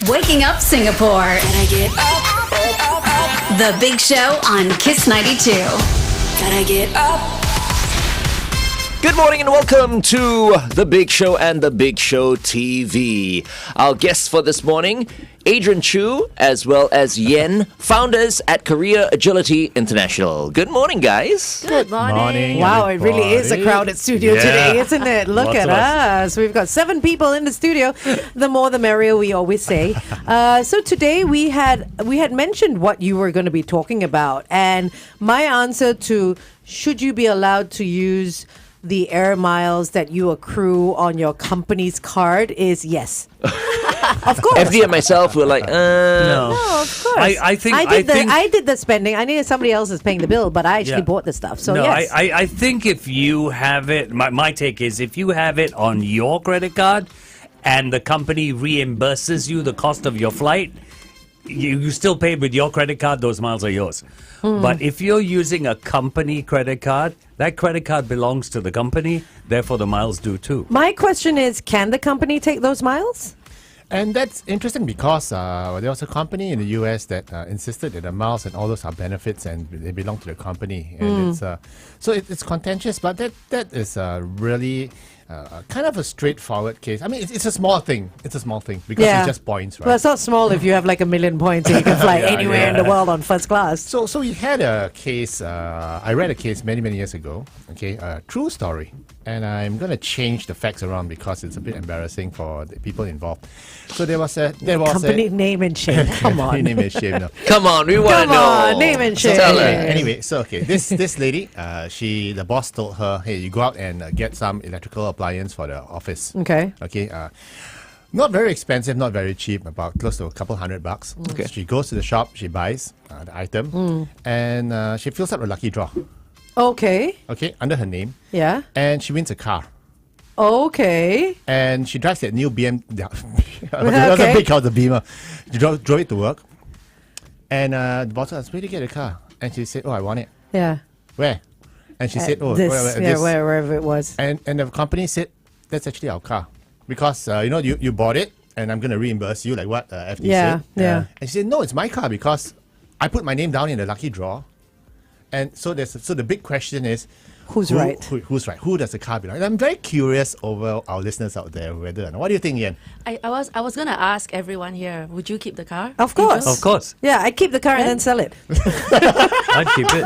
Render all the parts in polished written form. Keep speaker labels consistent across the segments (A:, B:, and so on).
A: Waking Up Singapore.
B: Gotta get up.
A: The Big Show on Kiss 92.
B: Gotta get up.
C: Good morning and welcome to The Big Show and The Big Show TV. Our guests for this morning, Adrian Chu as well as Yen, founders at Career Agility International. Good morning, guys.
D: Good morning.
E: Wow, it really is a crowded studio today, isn't it? Look
D: Lots
E: at
D: of us.
E: us. We've got 7 people in the studio. The more the merrier, we always say. So today we had mentioned what you were going to be talking about, and my answer to should you be allowed to use the air miles that you accrue on your company's card is yes. Of course.
C: FD and myself were like,
E: No, of course.
D: I think
E: I did the spending. I needed somebody else is paying the bill, but I actually bought the stuff. So
D: no,
E: yes.
D: I think if you have it, my take is if you have it on your credit card and the company reimburses you the cost of your flight, you still paid with your credit card, those miles are yours. But if you're using a company credit card, that credit card belongs to the company, therefore the miles do too.
E: My question is, can the company take those miles?
F: And that's interesting because there was a company in the US that insisted that the miles and all those are benefits and they belong to the company. And it's contentious, but that is really kind of a straightforward case. I mean, it's a small thing. It's a small thing because it's just points, right?
E: Well, it's not small if you have like 1 million points and you can fly anywhere in the world on first class.
F: So we had a case, I read a case many years ago, okay, true story. And I'm going to change the facts around because it's a bit embarrassing for the people involved. So there was
E: Company name and shame. Come on.
F: name and shame. No.
C: come on, we want to
E: Come
C: know.
E: on, name and shame.
C: Tell her.
F: Anyway, so okay, this lady, the boss told her, hey, you go out and get some electrical appliance for the office.
E: Okay.
F: Okay. Not very expensive, not very cheap, about close to a couple $100.
C: Okay.
F: She goes to the shop, she buys the item, and she fills up a lucky draw.
E: Okay.
F: Okay, under her name,
E: Yeah.
F: and she wins a car.
E: Okay.
F: And she drives that new BM. It was
E: Okay.
F: a big car, the Beamer. She drove it to work. And the boss asked, where did you get the car? And she said, oh, I want it.
E: Yeah.
F: Where? And she said, oh,
E: wherever it was.
F: And the company said, that's actually our car. Because, you bought it, and I'm going to reimburse you, like what FD said.
E: Yeah.
F: And she said, no, it's my car because I put my name down in the lucky draw. And so the big question is,
E: Who's right?
F: Who's right? Who does the car belong? And I'm very curious over our listeners out there. What do you think, Ian?
G: I was gonna ask everyone here. Would you keep the car?
E: Of course.
D: Of course.
E: Yeah, I'd keep the car and then sell it.
D: I'd keep it.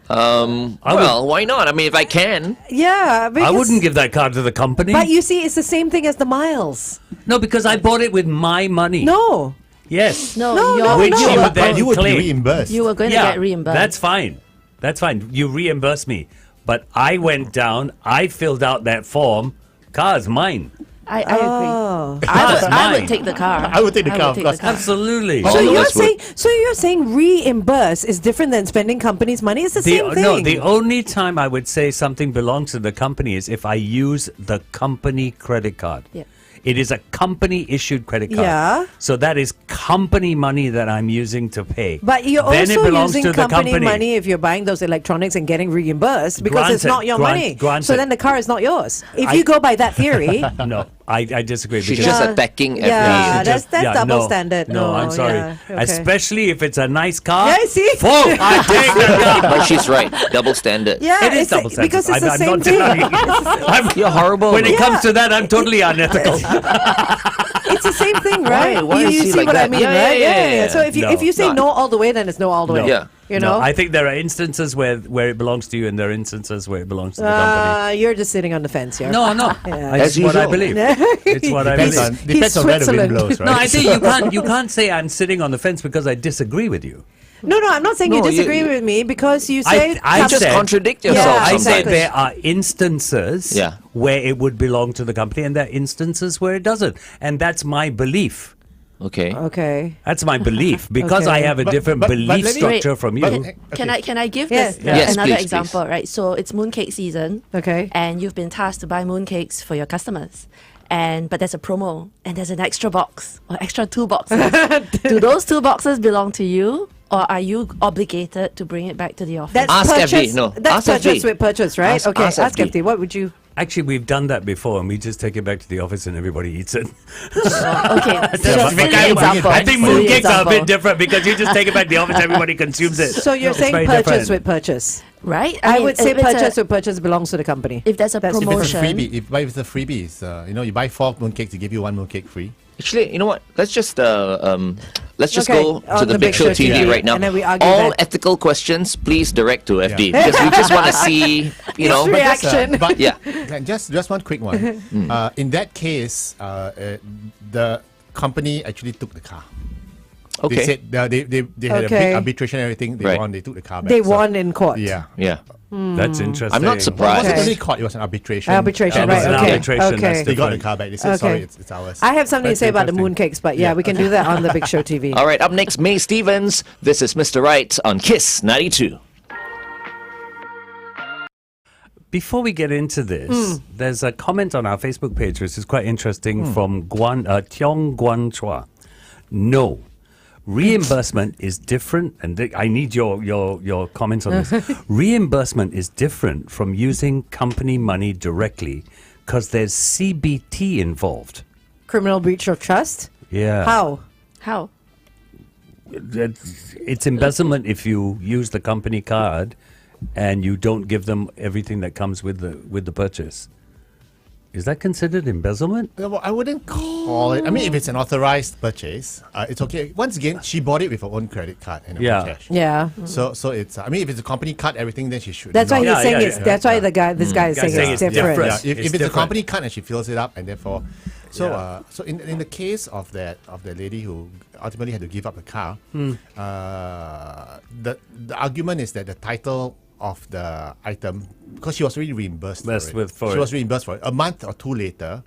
C: Well, why not? I mean, if I can.
E: Yeah.
D: I wouldn't give that car to the company.
E: But you see, it's the same thing as the miles.
D: No, because I bought it with my money.
E: No.
D: Yes.
E: No,
D: Which
E: no.
D: you would then
F: you would be
D: claim.
F: reimbursed.
G: You were going to get reimbursed.
D: That's fine. That's fine. You reimburse me. But I went down, I filled out that form. Car's mine.
G: I agree.
E: Oh.
G: I would take the car.
F: I would take the car, of course.
D: Absolutely.
E: So
C: All of us
E: you're saying reimburse is different than spending company's money? It's the same thing.
D: No, the only time I would say something belongs to the company is if I use the company credit card.
G: Yeah.
D: It is a company-issued credit card.
E: Yeah.
D: So that is company money that I'm using to pay.
E: But you're
D: Then it
E: also
D: belongs
E: using
D: to the
E: company money if you're buying those electronics and getting reimbursed because it's
D: Granted,
E: not your money.
D: granted.
E: So then the car is not yours. If you go by that theory,
D: No, I disagree.
C: She's
D: because-
C: just attacking FD.
E: yeah, that's
D: Yeah,
E: double
D: no,
E: standard.
D: No, I'm sorry.
E: yeah, okay.
D: Especially if it's a nice car.
E: Yeah, see?
D: Full, I take the car.
C: But she's right. Double standard.
E: Yeah,
D: It is
E: it's
D: double standard.
E: because it's the
D: I'm
E: same
D: not
E: thing.
D: denying
C: You're horrible.
D: When it comes to that, I'm totally unethical.
E: It's the same thing, right?
C: Why
E: you
C: is she
E: see
C: like
E: what I
C: that?
E: mean,
C: Yeah,
E: right?
C: yeah.
E: So if you say
C: No.
E: no all the way, then it's no all the way.
C: Yeah.
E: You know?
D: No, I think there are instances where it belongs to you, and there are instances where it belongs to the company.
E: You're just sitting on the fence here.
D: No, I'm not.
E: Yeah.
D: It's
C: As
D: what I
C: usual.
D: believe. It's what I believe.
F: Depends on where the wind
E: Switzerland.
F: blows, right?
D: No, I think you can't say I'm sitting on the fence because I disagree with you.
E: No, I'm not saying you
C: No, you-
E: disagree with me because you say
D: I
C: You just
D: said-
C: contradict yourself.
E: Yeah,
D: I
C: sometimes.
D: said
E: exactly.
D: there are instances
C: Yeah.
D: where it would belong to the company, and there are instances where it doesn't, and that's my belief.
C: Okay.
E: okay.
D: That's my belief because I
E: Okay.
D: have a
F: But-
D: different
F: but
D: belief
F: let me-
D: structure from you.
F: But-
G: Can I give
E: Yes.
G: this
C: Yes,
G: another
C: please,
G: example? Right. So it's mooncake season.
E: Okay.
G: And you've been tasked to buy mooncakes for your customers. But there's a promo and there's an extra box or extra 2 boxes. Do those 2 boxes belong to you? Or are you obligated to bring it back to the office?
E: That's
C: Ask
E: purchase.
C: FD, no.
E: That's
C: Ask
E: purchase
C: FD.
E: with purchase, right?
C: Ask
E: okay. Ask
C: FD.
E: FD. What would you?
D: Actually, we've done that before, and we just take it back to the office and everybody eats it.
G: Okay, so
F: but-
G: silly
F: but-
G: example.
D: I think
G: Silly
D: mooncakes are a bit
G: example.
D: different because you just take it back to the office, everybody consumes it.
E: So you're
D: It's
E: saying
D: very
E: purchase
D: different.
E: with purchase.
G: Right?
E: I
G: mean,
E: would say
G: if it's
E: purchase
G: a,
E: with purchase belongs to the company.
G: if there's a
E: That's-
F: If it's a
G: promotion.
F: freebie, if it's a freebie, it's, you buy 4 mooncakes, they give you 1 mooncake free.
C: Actually, you know what? Let's just
E: Okay,
C: go to
E: on
C: the
E: the
C: Big Show TV right now.
E: and then we argue
C: All
E: that.
C: ethical questions, please direct to FD
F: Yeah.
C: because we just want to see, you know.
E: History. Reaction.
F: But
C: Yeah.
F: just one quick one. In that case, the company actually took the car.
C: Okay.
F: They said they had a
E: Okay.
F: big arbitration and everything. They
C: Right.
F: won. They took the car back.
E: They
F: So-
E: won in court.
F: Yeah.
C: Yeah.
D: That's interesting.
C: I'm not
F: Well, it
C: surprised.
F: wasn't
E: Okay.
F: really court. It was an arbitration.
E: Arbitration,
D: It
E: right?
D: was an
E: Okay.
D: arbitration,
E: Okay.
D: that's
F: They got the
D: different.
F: car back. They said,
E: Okay.
F: sorry, it's ours.
E: I have something to
F: That's
E: say about the
F: interesting.
E: mooncakes, but yeah, we can do that on the Big Show TV.
C: All right, up next, May Stevens. This is Mr. Right on Kiss 92.
D: Before we get into this, there's a comment on our Facebook page which is quite interesting from Tiong Guan Chua. No. Reimbursement is different, and I need your comments on this. Reimbursement is different from using company money directly because there's CBT involved.
E: Criminal breach of trust?
D: Yeah.
E: How?
G: How?
D: It's embezzlement if you use the company card and you don't give them everything that comes with the purchase. Is that considered embezzlement?
F: Yeah, well, I wouldn't call it. I mean, if it's an authorized purchase, it's okay. Once again, she bought it with her own credit card and her
D: Yeah.
F: own cash.
E: Yeah.
F: So it's. I mean, if it's a company card, everything, then she should.
E: That's why
F: not-
E: he's
D: Yeah,
E: saying
D: yeah,
E: it's.
D: yeah.
E: That's why this guy is
D: Guy's
E: saying
D: saying
E: it's
D: it's
E: different.
D: different.
F: Yeah, if it's a
D: different.
F: company card and she fills it up, and therefore, so
D: Yeah.
F: so in the case of the lady who ultimately had to give up the car, the argument is that the title of the item, because she was already reimbursed
D: Yes,
F: for it.
D: for
F: She
D: it.
F: was reimbursed for it. A month or two later,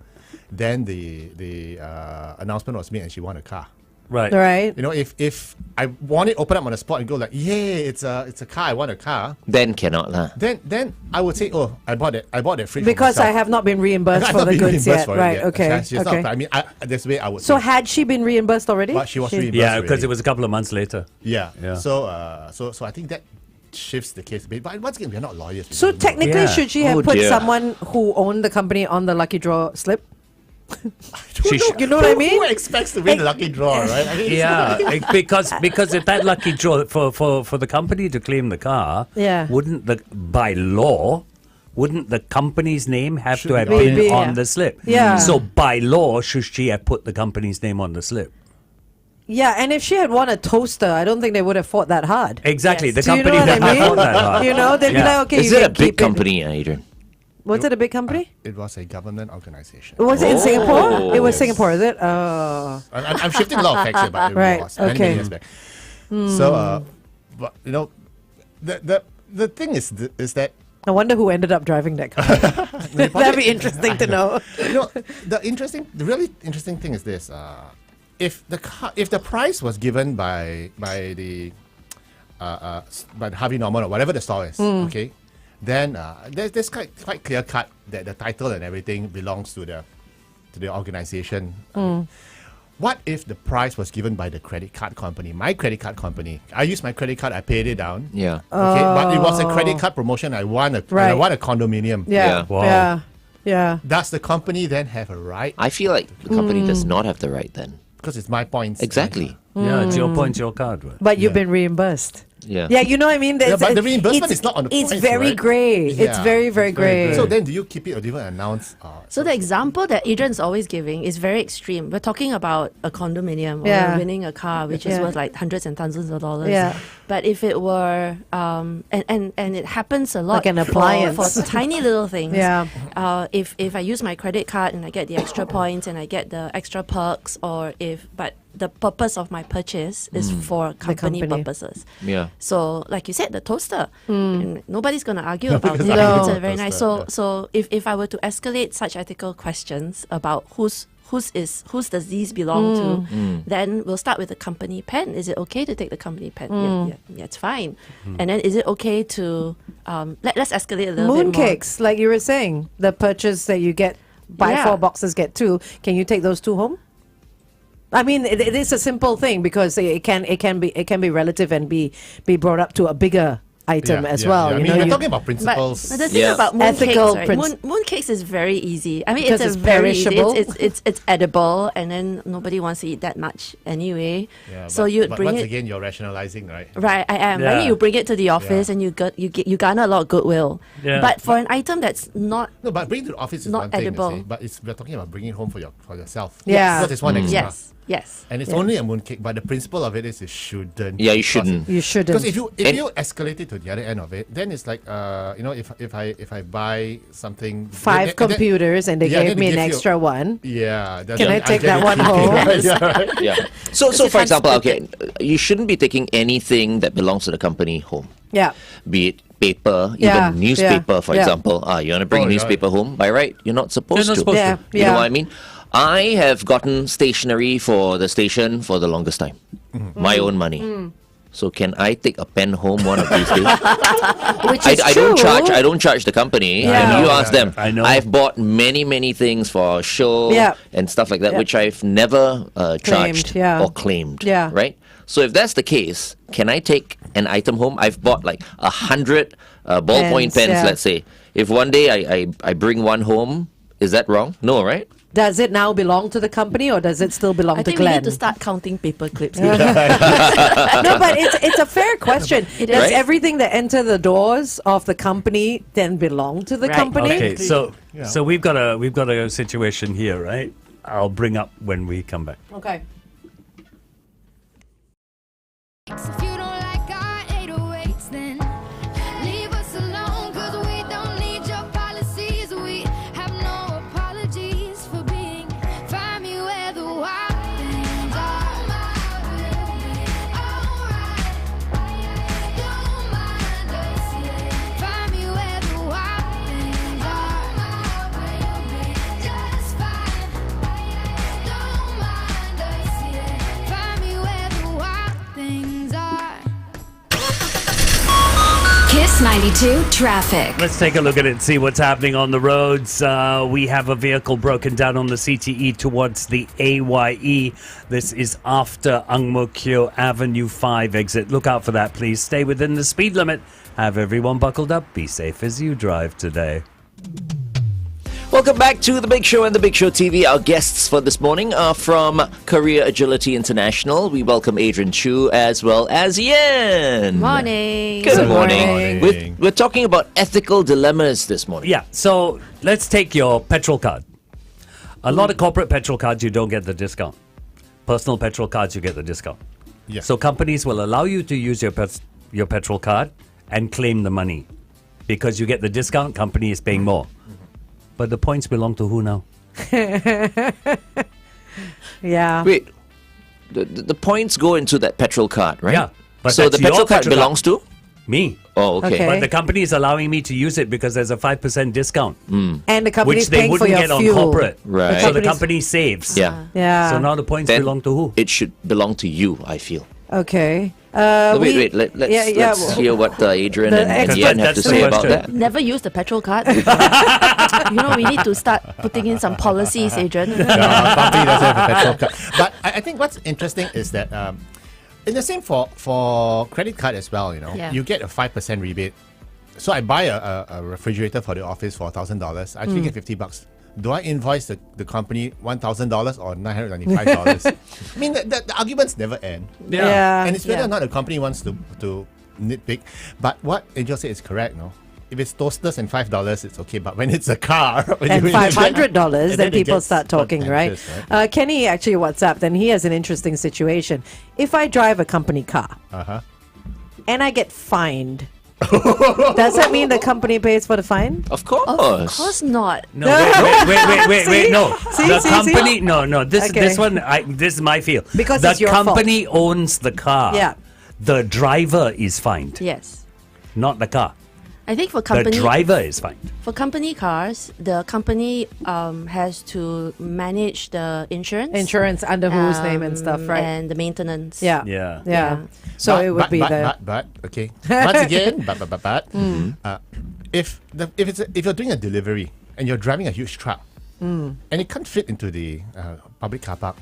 F: then the announcement was made and she won a car.
D: Right.
E: Right.
F: You know, if I want it open up on the spot and go like, yeah, it's a car, I want a car.
C: Then cannot lah.
F: Then I would say, oh, I bought it free for
E: Because I
F: myself.
E: have not been reimbursed
F: I've
E: for
F: not
E: the
F: been
E: goods
F: reimbursed
E: yet.
F: for it
E: Right.
F: yet.
E: Okay.
F: She's
E: Okay.
F: not, I mean, that's the way I would.
E: So
F: think.
E: had she been reimbursed already?
F: But she was reimbursed.
D: Yeah, because
F: already.
D: it was a couple of months later.
F: Yeah.
D: Yeah.
F: So I think that shifts the case a bit. But once again, we're not lawyers. we
E: So
F: don't know.
E: technically,
D: Yeah.
E: should she have
C: Oh,
E: put
C: dear.
E: someone who owned the company on the lucky draw slip?
D: She sh-
E: You know what I mean?
F: Who expects to win the lucky draw, right? I mean,
D: Yeah, because if that lucky draw for the company to claim the car,
E: Yeah.
D: wouldn't by law, wouldn't the company's name have to have
E: be-
D: been
E: be-
D: on
E: yeah.
D: the slip?
E: Yeah.
D: So by law, should she have put the company's name on the slip?
E: Yeah, and if she had won a toaster, I don't think they would have fought that hard.
D: Exactly,
G: Yes.
D: the
E: Do you know
D: company
E: what I
D: doesn't
E: mean?
D: have that hard.
E: You know, they'd be
D: Yeah.
E: like, okay,
C: Is
E: you
C: it a
E: can keep
C: big company, Adrian?
E: Was it a big company?
F: It was a government organization.
E: Was it in
C: Oh.
E: Singapore? It was
F: Yes.
E: Singapore, is it? Oh.
F: I'm shifting a lot of facts here, but it
E: Right,
F: was many,
E: okay.
F: many years back. So, but you know, the thing is that
E: I wonder who ended up driving that car. That'd be interesting to know.
F: you know, the really interesting thing is this: if the price was given by the Harvey Norman or whatever the store is, okay, then there's quite clear cut that the title and everything belongs to the organization. What if the price was given by the credit card company, my credit card company? I used my credit card, I paid it down.
C: Yeah.
F: Okay, but it was a credit card promotion. I won a
E: Right.
F: condominium.
E: Yeah.
C: Yeah.
D: Wow.
E: Yeah. Yeah.
F: Does the company then have a right?
C: I feel like the company does not have the right then.
F: Because it's my points.
C: Exactly.
D: Yeah, it's your point, your card. Right?
E: But you've
F: Yeah.
E: been reimbursed.
C: Yeah.
E: Yeah, you know what I mean?
F: Yeah,
E: It's-
F: but the reimbursement
E: it's-
F: is not on the
E: It's
F: points,
E: very
F: right?
E: grey. It's
F: Yeah,
E: very, very grey.
F: So then, do you keep it or do you announce?
G: So the example that Adrian's always giving is very extreme. We're talking about a condominium or
E: Yeah.
G: winning a car, which is
E: Yeah.
G: worth like hundreds and thousands of dollars.
E: Yeah.
G: But if it were, and it happens a lot
E: Like an
G: for-
E: appliance.
G: for tiny little things.
E: Yeah.
G: If I use my credit card and I get the extra points and I get the extra perks, but the purpose of my purchase is for company
E: company.
G: purposes.
C: Yeah.
G: So, like you said, the toaster. And nobody's going to argue about it.
F: Nobody's
G: It's
F: arguing
G: a very
F: about
G: nice.
F: toaster,
G: So if I were to escalate such ethical questions about whose does these belong to, then we'll start with the company pen. Is it okay to take the company pen? Yeah, it's fine. And then is it okay to let's escalate a little bit more.
E: Mooncakes, like you were saying, the purchase that you get, buy
G: Yeah.
E: 4 boxes, get 2. Can you take those 2 home? I mean, it is a simple thing because it can be relative and be brought up to a bigger item as well.
F: I
E: You
F: mean,
E: know,
F: we're
E: you-
F: talking about
G: But
F: principles.
G: the thing
C: Yeah.
G: about
E: Ethical
G: mooncakes, right?
E: princ-
G: Mooncakes is very easy. I mean,
E: Because
G: it's
E: it's
G: very easy.
E: perishable.
G: It's edible, and then nobody wants to eat that much anyway.
F: Yeah,
G: so
F: but,
G: you
F: but
G: bring
F: once
G: it.
F: again, you're rationalizing, right?
G: Right, I am.
D: Yeah.
G: Right, you bring it to the office,
F: Yeah.
G: and you garner a lot of goodwill.
D: Yeah.
G: But for an item that's not,
F: No, but bringing to the office is
G: Not
F: one thing,
G: edible.
F: you see, but we're talking about bringing it home for yourself.
E: Yeah.
F: Because it's one extra.
G: yes,
F: And it's only a mooncake, but the principle of it is you shouldn't.
C: Yeah, you shouldn't.
E: You shouldn't.
F: Because if you
C: And-
F: escalate it to the other end of it, then it's like if I buy something
E: 5
F: then-
E: computers and they
F: yeah,
E: gave
F: then
E: me
F: they
E: an
F: give you-
E: extra one.
F: Yeah.
E: Can I take that one home?
C: Yeah. So
G: you
C: for
G: can't
C: example,
G: split
C: okay, you shouldn't be taking anything that belongs to the company home.
E: Yeah.
C: Be it paper,
E: Yeah,
C: even newspaper,
E: yeah,
C: for
E: yeah.
C: example. You want to bring
F: Oh,
C: a
F: yeah.
C: newspaper home? By right, you're not supposed
D: You're not
C: to.
D: supposed
E: Yeah,
D: to.
C: You know
E: yeah.
C: what I mean? I have gotten stationery for the station for the longest time. My own money. So can I take a pen home one of these days?
E: Which is
C: I
E: true.
C: don't charge the company.
E: Yeah.
C: And you
F: I know.
C: ask them.
D: I know.
C: I've bought many things for a show
E: Yeah.
C: and stuff like that,
E: Yeah.
C: which I've never charged
E: yeah.
C: or claimed.
E: Yeah.
C: Right? So if that's the case, can I take an item home? I've bought like 100 ballpoint
E: Pens,
C: pens,
E: yeah.
C: let's say. If one day I bring one home, is that wrong? No, right?
E: Does it now belong to the company or does it still belong
G: I
E: to
G: think we
E: Glenn?
G: need to start counting paper clips.
E: No, but it's a fair question. Does
C: Right?
E: everything that enter the doors of the company then belong to the
G: Right.
E: company?
D: Okay, so
F: Yeah.
D: so we've got a situation here, right? I'll bring up when we come back.
E: Okay.
H: If you don't like our 808s, then leave us alone, 'cause we don't need your policies. We have no apologies for being. Find me where the wild things are. Alright, don't mind us. Find me where the wild things are. Just fine. Don't mind us. Find me where the wild things are.
A: Kiss 92 traffic.
D: Let's take a look at it and see what's happening on the roads. We have a vehicle broken down on the CTE towards the AYE. This is after Ang Mo Kio Avenue 5 exit. Look out for that, please. Stay within the speed limit. Have everyone buckled up. Be safe as you drive today.
C: Welcome back to The Big Show and The Big Show TV. Our guests for this morning are from Career Agility International. We welcome Adrian Chu as well as Yen.
G: Morning.
C: Good morning.
F: morning.
C: We're talking about ethical dilemmas this morning.
D: Yeah, so let's take your petrol card. A lot of corporate petrol cards, you don't get the discount. Personal petrol cards, you get the discount.
F: Yeah.
D: So companies will allow you to use your petrol card and claim the money. Because you get the discount, company is paying more. But the points belong to who now?
E: Yeah.
C: Wait, the points go into that petrol card, right?
D: Yeah, but
C: so
D: that's
C: the petrol
D: your
C: card
D: petrol card.
C: belongs to?
D: Me.
C: Oh, okay.
E: Okay.
D: But the company is allowing me to use it because there's a 5% discount,
E: And the company's
D: which they
E: paying for
D: wouldn't
E: your
D: get on
E: fuel.
D: corporate.
C: Right.
D: So the
E: company's-
D: company saves.
C: Yeah.
E: Yeah.
D: So now the points
C: Then
D: belong to who?
C: it should belong to you, I feel.
E: Okay.
C: Wait, let's
E: well,
C: hear what Adrian
E: the
C: and
E: expert-
C: Yen have to
D: That's the
C: say about
D: question.
C: that.
G: Never use the petrol card. We need to start putting in some policies, Adrian.
F: Company doesn't have a petrol card. But I think what's interesting is that in the same for credit card as well,
G: Yeah.
F: you get a 5% rebate. So I buy a refrigerator for the office for $1,000. I actually get $50. Do I invoice the company $1,000 or $995? I mean, the arguments never end.
E: Yeah.
F: And it's whether
G: Yeah.
F: or not the company wants to nitpick. But what Angel said is correct, no? If it's toasters and $5, it's okay. But when it's a car
E: and $500,
F: and
E: then
F: it
E: people
F: gets
E: start talking, right?
F: contentious, right?
E: Kenny actually WhatsApped, and he has an interesting situation. If I drive a company car and I get fined, does that mean the company pays for the fine?
C: Of course.
G: Of course not.
D: No, wait,
E: See?
D: no.
E: See,
D: The
E: see,
D: company,
E: see?
D: no. This
E: Okay.
D: one, this is my feel.
E: Because
D: the
E: it's your fault.
D: company owns the car.
E: Yeah.
D: The driver is fined,
G: Yes.
D: not the car.
G: I think for
D: The
G: company
D: driver is fined.
G: for company cars, the company has to manage the insurance.
E: Insurance under whose name and stuff, right?
G: And the maintenance.
E: Yeah.
D: Yeah.
E: Yeah. So it would be the.
F: But okay. Once again, but if you're doing a delivery and you're driving a huge truck and it can't fit into the public car park,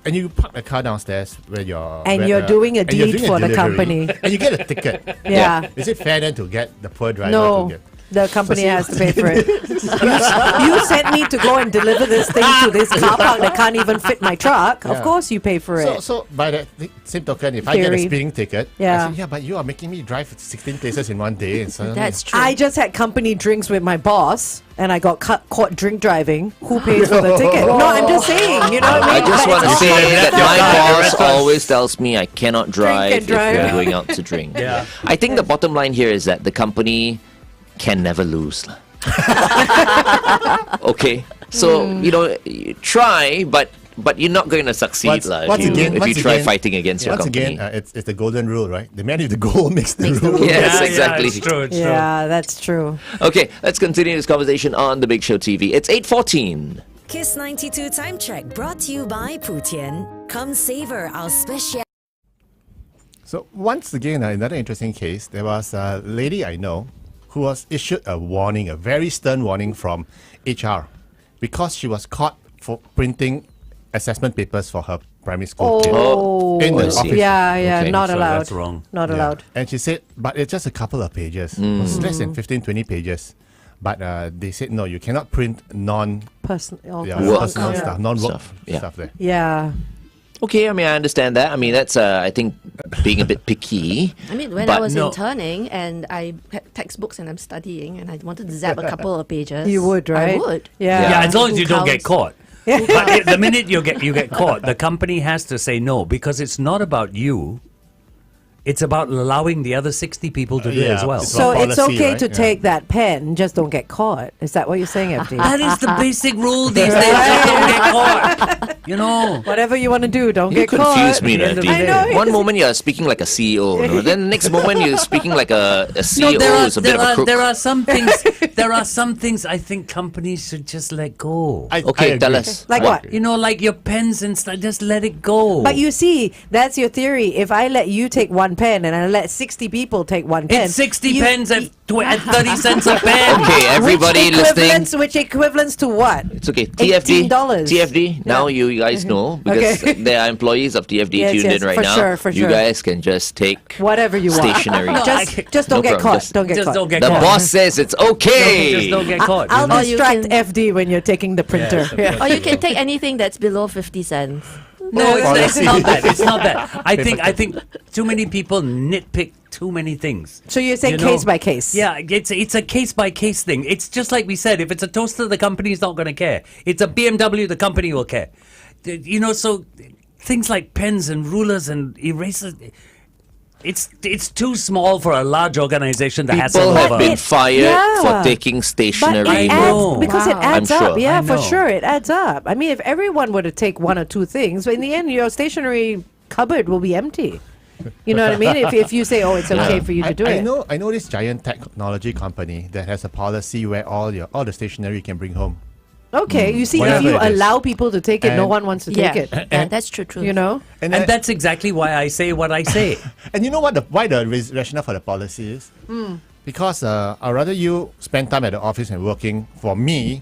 F: and you park the car downstairs where you're
E: And you're doing a
F: and you're
E: deed
F: doing
E: for the
F: delivery,
E: company.
F: and you get a ticket.
E: Yeah.
F: Is it fair then to get the poor driver
E: No,
F: to get?
E: the company
F: see-
E: has to pay for it. You sent me to go and deliver this thing to this car park that can't even fit my truck. Of
F: Yeah.
E: course you pay for it.
F: So by that same token, if I get a
E: Theory.
F: speeding ticket,
E: Yeah.
F: I say, yeah, but you are making me drive 16 places in one day. And suddenly,
G: That's true.
E: I just had company drinks with my boss and I got caught drink driving. Who pays for the ticket? No, I'm just saying, you know what I
C: I
E: mean?
C: just
E: But
C: want to
E: it's
C: say
E: all
C: that
E: stuff.
C: my boss
D: Restaurants.
C: always tells me I cannot drive
E: and
C: if
E: drive.
C: we're
E: Yeah.
C: going out to drink.
D: Yeah.
C: I think the bottom line here is that the company can never lose. lah. Okay, so you try, but you're not going to succeed lah
F: Once
C: if you,
F: again-
C: if you
F: once
C: try
F: again-
C: fighting against your
F: once
C: company.
F: again, it's the golden rule, right? The man with the goal makes the rule.
C: Yes,
D: Yeah,
C: exactly.
D: it's true. It's
E: Yeah, that's true.
C: Okay, let's continue this conversation on the Big Show TV. It's 8:14.
B: Kiss 92 Time Check brought to you by Putian. Come savor our special.
F: So once again, another interesting case. There was a lady I know who was issued a warning, a very stern warning from HR, because she was caught for printing assessment papers for her primary school kid.
E: Oh,
F: In the
C: I see.
F: office.
E: yeah,
C: Okay.
E: not
D: So
E: allowed.
D: that's wrong.
E: Not
F: Yeah.
E: allowed.
F: And she said, but it's just a couple of pages. It was less than 15, 20 pages. But they said, no, you cannot print
E: Personal
C: Work.
F: personal stuff, non-work
C: Stuff, yeah.
F: stuff there.
E: Yeah.
C: Okay, I mean I understand that. I mean that's I think being a bit picky.
G: I mean, when
C: But
G: I was
D: no.
G: interning and I had textbooks and I'm studying and I wanted to zap a couple of pages,
E: You would, right?
G: I would.
E: Yeah.
D: Yeah, as long as
G: Who
D: you don't get
G: counts?
D: caught. But the minute you get caught, the company has to say no because it's not about you. It's about allowing the other 60 people to do it
F: Yeah,
D: as well.
F: it's
E: So
F: about
E: it's
F: policy,
E: okay
F: right?
E: to
F: Yeah.
E: take that pen, just don't get caught. Is that what you're saying, FD?
D: That is the basic rule these days. Just don't get caught. You know.
E: Whatever you want to do, don't
C: You
E: get
C: confuse
E: caught.
C: me,
D: At the end of
C: Nati.
D: the
E: day. I know.
C: One moment you're speaking like a CEO, then the next moment you're speaking like a CEO
D: No,
C: who's a bit of a crook.
D: there are some things. There are some things I think companies should just let go.
C: Okay, tell
F: agree.
C: us.
E: Like what?
D: You know, like your pens and stuff. Just let it go.
E: But you see, that's your theory. If I let you take one pen and I let 60 people take one pen,
D: it's 60
E: you-
D: pens at 30 cents a pen.
C: Okay, everybody listening.
E: Which equivalents to what?
C: It's okay. TFD.
E: $18.
C: TFD. Now you guys know because
E: Okay.
C: there are employees of TFD
E: Yes,
C: tuned
E: yes,
C: in right
E: for
C: now.
E: sure, for
C: you
E: sure.
C: guys can just take
E: Whatever you want.
C: stationery.
E: Just don't
C: No
E: get
C: problem,
E: caught.
C: just-
E: Don't get
D: Just
E: caught.
D: don't get
C: the
D: caught.
C: boss says it's okay.
D: Just don't get caught.
E: I'll
D: you know?
G: Or you
E: distract
G: can-
E: FD when you're taking the printer.
D: Yeah.
G: Or you can take anything that's below 50 cents.
D: No, it's
F: Policy.
D: not that. It's not that. I think too many people nitpick too many things.
E: So you're saying
D: You know?
E: case by case?
D: Yeah, it's a case by case thing. It's just like we said. If it's a toaster, the company's not going to care. It's a BMW, the company will care. You know, so things like pens and rulers and erasers. It's too small for a large organization to hassle
C: People have
D: over.
C: been fired
E: Yeah.
C: for taking
E: But
C: stationery.
E: it
D: know.
E: adds because it
G: Wow.
E: adds
C: I'm
E: up.
C: sure.
E: Yeah,
D: I
E: for
D: know.
E: sure, it adds up. I mean, if everyone were to take one or two things, in the end, your stationery cupboard will be empty. You know what I mean? If you say, "Oh, it's okay for you to do
F: I
E: it,"
F: know this giant technology company that has a policy where all the stationery you can bring home.
E: okay. You see, if
F: Whatever
E: you
F: it is.
E: allow people to take it, no
F: And-
E: one wants to
G: Yeah,
E: take it.
G: yeah, that's true.
E: You know?
F: And,
D: And that's exactly why I say what I say.
F: and you know what? Why the rationale for the policy is? Because I'd rather you spend time at the office and working for me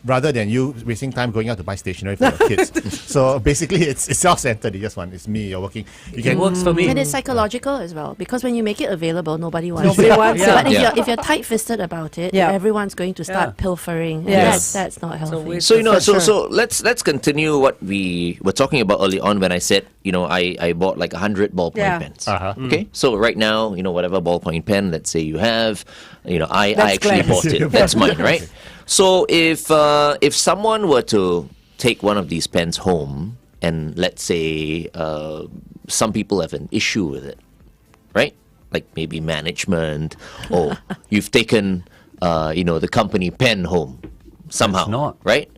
F: rather than you wasting time going out to buy stationery for your kids. So basically, it's self-centered. You just want it's me. You're working. You
D: It works for me.
G: And it's psychological as well because when you make it available, nobody wants
E: Nobody
G: it.
E: wants
D: Yeah.
G: But
E: it.
G: if you're tight-fisted about it,
E: Yeah.
G: everyone's going to start
D: Yeah.
G: pilfering.
E: Yes.
G: That's not healthy.
C: So
E: For sure.
C: so let's continue what we were talking about early on when I said I bought like 100 ballpoint
E: Yeah.
C: pens.
F: Uh-huh.
C: Okay, so right now whatever ballpoint pen let's say you have, I
E: That's
C: actually
E: Glenn's.
C: bought it. That's mine, right? So if someone were to take one of these pens home and let's say some people have an issue with it, right? Like maybe management or you've taken the company pen home somehow,
D: It's not.
C: right?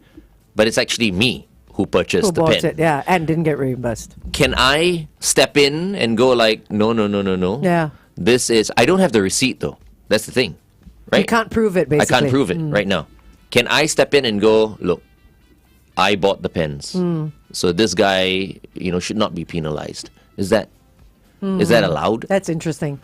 C: But it's actually me who purchased
E: Who
C: the
E: bought
C: pen.
E: it? Yeah, and didn't get reimbursed.
C: Can I step in and go like, no?
E: Yeah.
C: This is I don't have the receipt though. That's the thing, right?
E: You can't prove it. Basically,
C: I can't prove it right now. Can I step in and go, look, I bought the pens. So this guy, should not be penalized. Is that allowed?
E: That's interesting.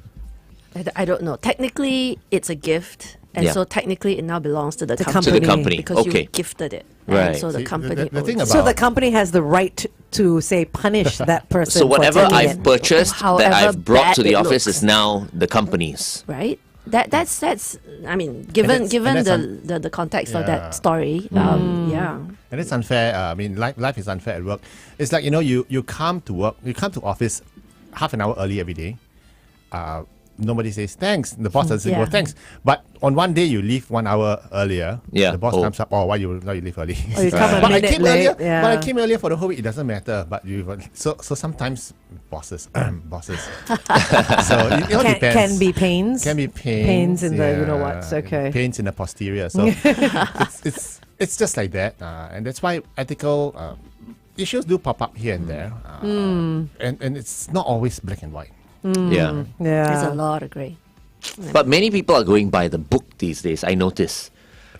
G: I don't know. Technically, it's a gift. And
C: Yeah.
G: so technically it now belongs to the
E: The
G: company.
C: To the company,
G: Because
C: okay.
G: you gifted it.
C: Right.
G: And so the
F: See,
G: company
F: the thing
G: owns
F: about-
E: So the company has the right to say punish that person.
C: So whatever
E: for taking
C: I've
E: it.
C: purchased that
G: However
C: I've brought to
G: bad
C: the
G: it
C: office
G: looks.
C: is now the company's.
G: right? That's I mean, given
F: that's
G: the context of
F: Yeah.
G: that story, yeah.
F: And it's unfair. I mean, life is unfair at work. It's like, you come to work, you come to office half an hour early every day. Nobody says thanks. The boss doesn't go
G: Yeah.
F: thanks. But on one day you leave 1 hour earlier.
C: Yeah.
F: The boss
C: Oh.
F: comes up. Oh, why you leave early?
E: Or you come a
F: But I
E: minute
F: came
E: late.
F: earlier.
E: Yeah.
F: But I came earlier for the whole week. It doesn't matter. But so sometimes bosses, bosses. So it all depends.
E: Can be pains.
F: Can be pains.
E: Pains in the you know what? Okay.
F: Pains in the posterior. So it's just like that, and that's why ethical issues do pop up here and there, and it's not always black and white.
C: Yeah.
G: There's a
E: Yeah.
G: lot of grey.
C: But many people are going by the book these days, I notice.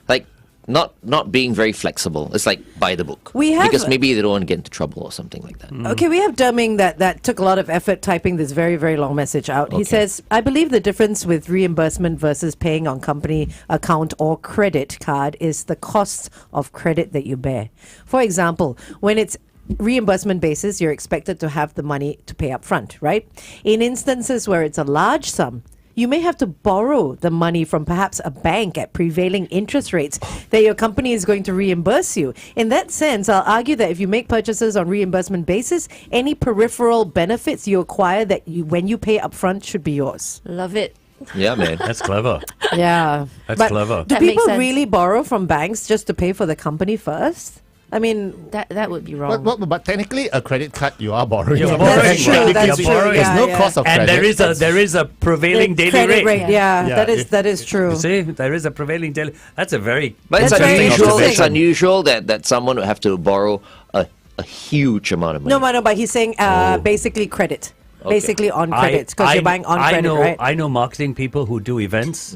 C: Like, not being very flexible. It's like, by the book.
E: We have-
C: Because maybe they don't want to get into trouble or something like that.
E: Okay, we have Derming that took a lot of effort typing this very, very long message out. He
C: Okay.
E: says, I believe the difference with reimbursement versus paying on company account or credit card is the cost of credit that you bear. For example, when it's reimbursement basis, you're expected to have the money to pay up front, right? In instances where it's a large sum, you may have to borrow the money from perhaps a bank at prevailing interest rates that your company is going to reimburse you. In that sense, I'll argue that if you make purchases on reimbursement basis, any peripheral benefits you acquire when you pay upfront should be yours.
G: Love it.
C: Yeah, man.
D: That's clever.
E: Yeah.
D: That's
E: But
D: clever.
E: Do
G: That makes
E: people
G: sense.
E: really borrow from banks just to pay for the company first? I mean,
G: That would be wrong.
F: But technically, a credit card you are borrowing.
D: You're
F: from
D: borrowing,
F: the
E: that's
F: bank.
E: true.
D: You're
E: That's true.
D: borrowing.
F: There's no
E: yeah.
F: cost of
D: And
F: credit.
D: there is a prevailing daily
E: credit
D: rate.
E: Yeah,
F: Yeah,
E: that is true.
D: You see, there is a prevailing daily. That's a very.
C: But it's
E: That's very
C: unusual. It's
E: interesting.
C: unusual that someone would have to borrow a huge amount of money.
E: No, but he's saying basically credit.
C: Okay.
E: Basically on credits because you're buying on credit, right?
D: I know marketing people who do events,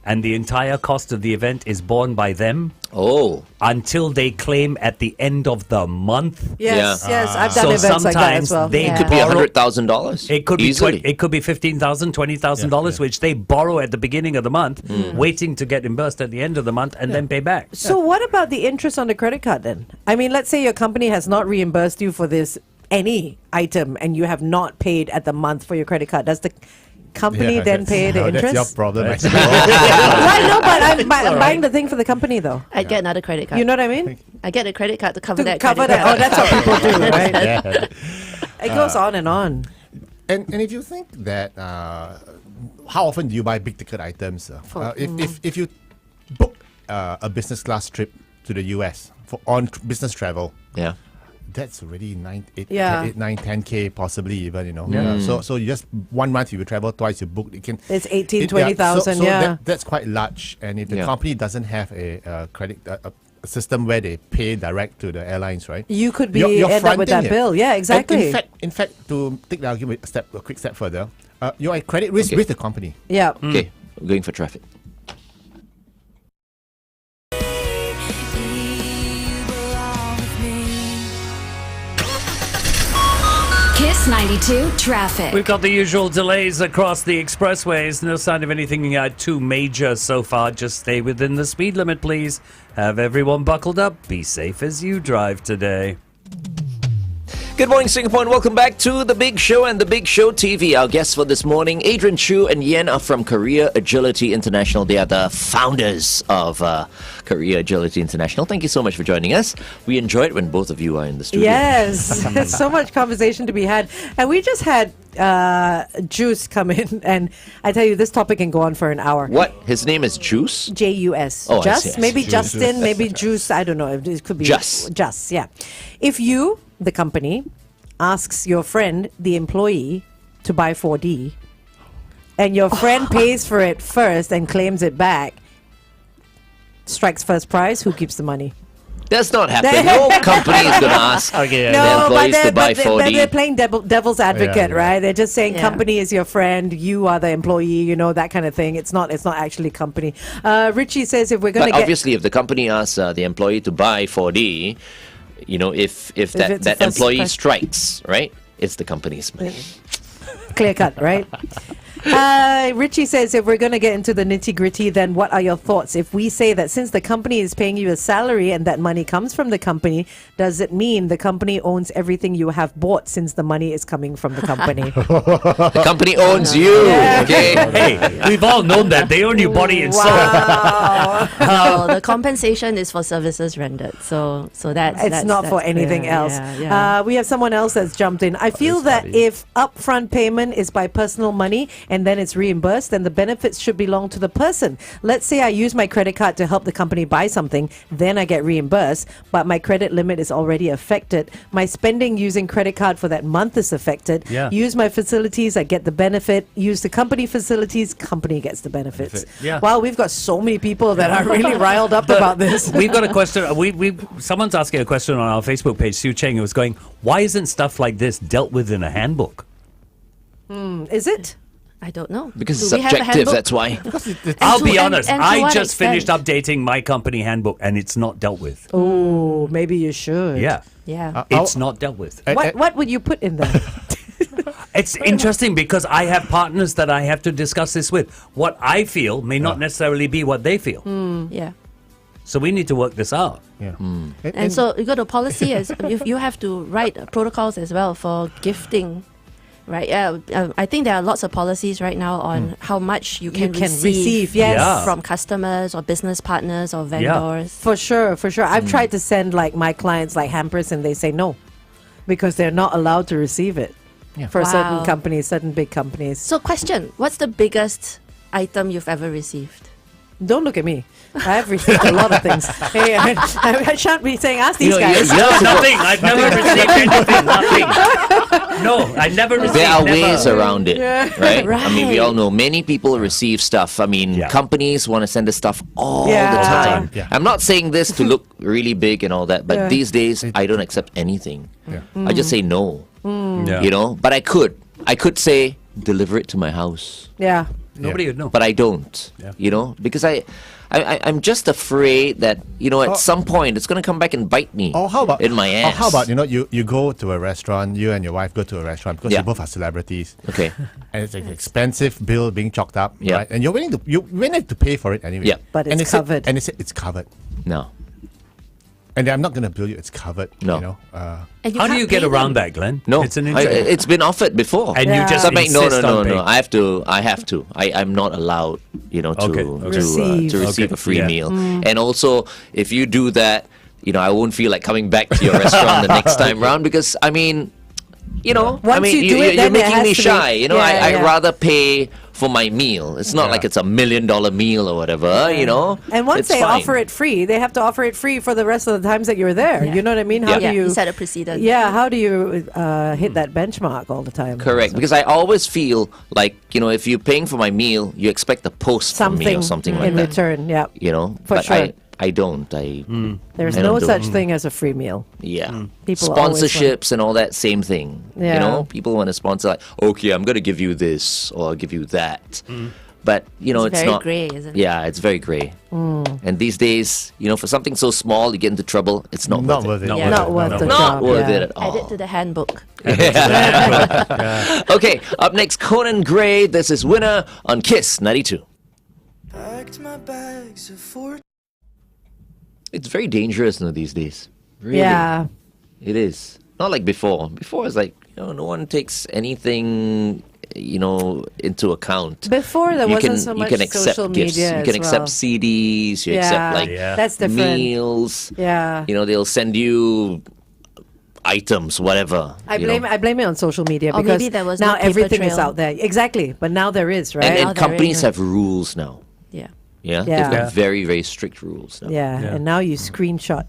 D: and the entire cost of the event is borne by them
C: Oh.
D: until they claim at the end of the month.
E: Yes,
C: Yeah.
E: yes, I've done
D: So
E: events like that as
D: sometimes
E: well.
D: they
G: Yeah.
C: Could be
D: borrow-
C: $100,000.
D: It could be
C: easily.
D: it could be $15,000, $20,000, which they borrow at the beginning of the month, waiting to get reimbursed at the end of the month, and then pay back.
E: So what about the interest on the credit card then? I mean, let's say your company has not reimbursed you for this any item and you have not paid at the month for your credit card. Does the company
F: Yeah,
E: then
F: that's-
E: pay the
F: no,
E: interest?
F: That's your problem. I suppose.
E: I know, but I'm buying the thing for the company though.
G: I'd get another credit card.
E: You know what I mean?
G: I get a credit card to cover
E: To
G: that.
E: cover
G: credit
E: that. Oh,
G: card.
E: that's what people do, right?
F: Yeah.
E: It goes on and on.
F: And if you think that, how often do you buy big ticket items? If you book a business class trip to the US on business travel,
C: Yeah.
F: that's already 9, 8,
E: Yeah.
F: 8, 9, 10K possibly even,
D: Yeah.
F: So you just 1 month you will travel twice, you book, it can.
E: It's 18,
F: it-
E: 20,000,
F: so
E: yeah.
F: that's quite large. And if the
C: Yeah.
F: company doesn't have a credit a system where they pay direct to the airlines, right?
E: You could be
F: You're
E: end up with
F: fronting
E: that
F: it.
E: bill. Yeah,
F: And
E: exactly.
F: in fact, to take the argument a quick step further, you're at credit risk
C: Okay.
F: with the company.
E: Yeah.
C: Okay. I'm going for traffic.
A: Kiss 92 traffic.
D: We've got the usual delays across the expressways. No sign of anything too major so far. Just stay within the speed limit, please. Have everyone buckled up. Be safe as you drive today.
C: Good morning, Singapore, and welcome back to The Big Show and The Big Show TV. Our guests for this morning, Adrian Chu and Yen, are from Career Agility International. They are the founders of Career Agility International. Thank you so much for joining us. We enjoy it when both of you are in the studio.
E: Yes, there's so much conversation to be had. And we just had Juice come in, and I tell you, this topic can go on for an hour.
C: What? His name is Juice?
E: J-U-S.
C: Oh, I
E: Just,
C: see.
E: maybe
F: Juice.
E: Justin, maybe Juice, I don't know. It could be
C: Just.
E: Just, yeah. If you, the company, asks your friend, the employee, to buy 4D, and your friend pays for it first and claims it back, strikes first prize, who keeps the money?
C: That's not happening. No company is going to ask
D: Okay,
C: their
E: No, but
C: employees to buy 4D.
E: they're playing devil's advocate,
F: yeah.
E: right? They're just saying
G: Yeah.
E: company is your friend, you are the employee, that kind of thing. It's not actually company. Richie says if we're going
C: But
E: to get...
C: obviously, if the company asks the employee to buy 4D, if
E: it's
C: that
E: a first
C: employee
E: price.
C: strikes, right, it's the company's money.
E: Clear cut, right? Richie says, if we're going to get into the nitty gritty, then what are your thoughts? If we say that since the company is paying you a salary and that money comes from the company, does it mean the company owns everything you have bought since the money is coming from the company?
C: The company owns you. Okay.
D: Hey, we've all known that. They own your body and soul.
E: Wow.
G: No, the compensation is for services rendered. So that's
E: Not for anything
G: clear.
E: else.
G: Yeah.
E: We have someone else that's jumped in. I feel that if upfront payment is by personal money and then it's reimbursed, then the benefits should belong to the person. Let's say I use my credit card to help the company buy something, then I get reimbursed, but my credit limit is already affected. My spending using credit card for that month is affected.
D: Yeah.
E: Use my facilities, I get the benefit. Use the company facilities, company gets the benefits.
D: Yeah.
E: Wow, we've got so many people that are really riled up about this.
D: We've got a question. Someone's asking a question on our Facebook page. Sue Cheng was going, why isn't stuff like this dealt with in a handbook?
E: Is it?
G: I don't know.
C: Because it's
G: Do we have a
C: subjective,
G: handbook?
C: that's why.
D: I'll
G: to-
D: be
G: and-
D: honest.
G: and to
D: I
G: what
D: just finished
G: extent?
D: updating my company handbook and it's not dealt with.
E: Oh, maybe you should.
D: Yeah.
G: Yeah.
D: It's not dealt with.
E: What would you put in there?
D: It's interesting because I have partners that I have to discuss this with. What I feel may not necessarily be what they feel.
G: Yeah.
D: So we need to work this out.
F: Yeah.
G: And so you got a policy as you have to write protocols as well for gifting, right? I think there are lots of policies right now on how much you can,
E: receive, yes.
D: Yeah.
G: from customers or business partners or vendors.
E: For sure. I've tried to send like my clients like hampers and they say no because they're not allowed to receive it for certain
G: Wow.
E: companies, certain big companies.
G: So question, what's the biggest item you've ever received?
E: Don't look at me. I've received a lot of things. Hey, I shan't be saying, ask these guys.
D: No, nothing. I've never received anything. Nothing. No, I never received.
C: There are
D: never.
C: ways around it, right? I mean, we
G: Right.
C: all know many people receive stuff. I mean,
D: Yeah.
C: companies want to send us stuff all
E: Yeah.
C: the
E: All the
C: time.
F: time, yeah.
C: I'm not saying this to look really big and all that, but
E: Yeah.
C: these days I don't accept anything. I just say no,
D: Yeah.
C: you know. But I could say deliver it to my house,
E: Yeah.
D: Nobody would know.
C: but I don't.
D: Yeah.
C: You know, because I'm just afraid that at some point it's gonna come back and bite me.
F: How about
C: in my ass?
F: How about you go to a restaurant, you and your wife go to a restaurant because
C: Yeah.
F: you both are celebrities.
C: Okay.
F: And it's an expensive bill being chalked up,
C: Yeah.
F: right? And you're willing to pay for it anyway.
C: Yeah.
E: But
F: And
E: it's
F: they said-
E: covered.
F: and they said it's covered.
C: No.
F: And I'm not going to bill you. It's covered.
C: No.
F: You know.
G: And
D: How do
G: can't
D: you get
G: pay
D: around
G: them.
D: that, Glenn?
C: No,
D: It's an
C: it's been offered before.
D: And you just
C: So I'm like, no.
D: insist on paying.
C: I have to. I'm not allowed, to
D: Okay,
C: to,
D: okay.
E: Receive.
C: to receive
D: Okay,
C: a free
D: yeah.
C: meal. And also, if you do that, I won't feel like coming back to your restaurant the next time round because I mean,
E: Once
C: I mean,
E: you do it,
C: you're
E: then it
C: making
E: has
C: me
E: to be-
C: shy.
E: Yeah,
C: I'd
E: yeah.
C: rather pay for my meal. It's not like it's $1 million meal or whatever.
E: And once
C: It's
E: they
C: fine.
E: offer it free, they have to offer it free for the rest of the times that you're there.
G: Yeah.
E: You know what I mean? How
G: Yeah,
E: do you
G: you set a precedent.
E: Yeah, how do you hit that benchmark all the time?
C: Correct, because I always feel like if you're paying for my meal, you expect a post from me
E: Something
C: or something like
E: in
C: that.
E: return, yeah. For
C: but
E: sure.
C: I don't.
E: There's
C: I
E: no
C: don't do
E: such
C: it.
E: thing as a free meal.
C: Yeah.
E: People always
C: Sponsorships and all that, same thing.
E: Yeah.
C: People want to sponsor like, okay, I'm gonna give you this or I'll give you that. But it's
G: very
C: not
G: grey, isn't it?
C: Yeah, it's very grey. And these days, for something so small, you get into trouble. It's not,
F: not
C: worth
F: worth it.
D: Not
G: Yeah.
E: Not worth the
C: Not
E: job.
C: worth
E: yeah.
C: it at all.
G: Add it to the handbook.
C: Okay, up next, Conan Gray. This is Winner on Kiss 92.
I: Packed my bags of 4
C: It's very dangerous these days. Really.
E: Yeah.
C: It is. Not like before. Before it's like, no one takes anything, into account.
E: Before there
C: you
E: wasn't
C: can,
E: so
C: you
E: much
C: can accept
E: social
C: gifts.
E: media
C: You can
E: as
C: accept
E: well.
C: CDs. You
E: Yeah.
C: accept like
D: Yeah.
E: That's different.
C: meals.
E: Yeah.
C: They'll send you items, whatever.
E: I blame it on social media
G: Or
E: because
G: maybe there was
E: now
G: no paper
E: everything is
G: trail.
E: out there. Exactly. But now there is, right?
C: And
G: Now there
C: companies
G: is.
C: have rules now.
G: Yeah.
C: Yeah.
E: Yeah.
C: They've
E: Yeah.
C: got very, very strict rules now.
E: Yeah,
D: Yeah.
E: and now you screenshot.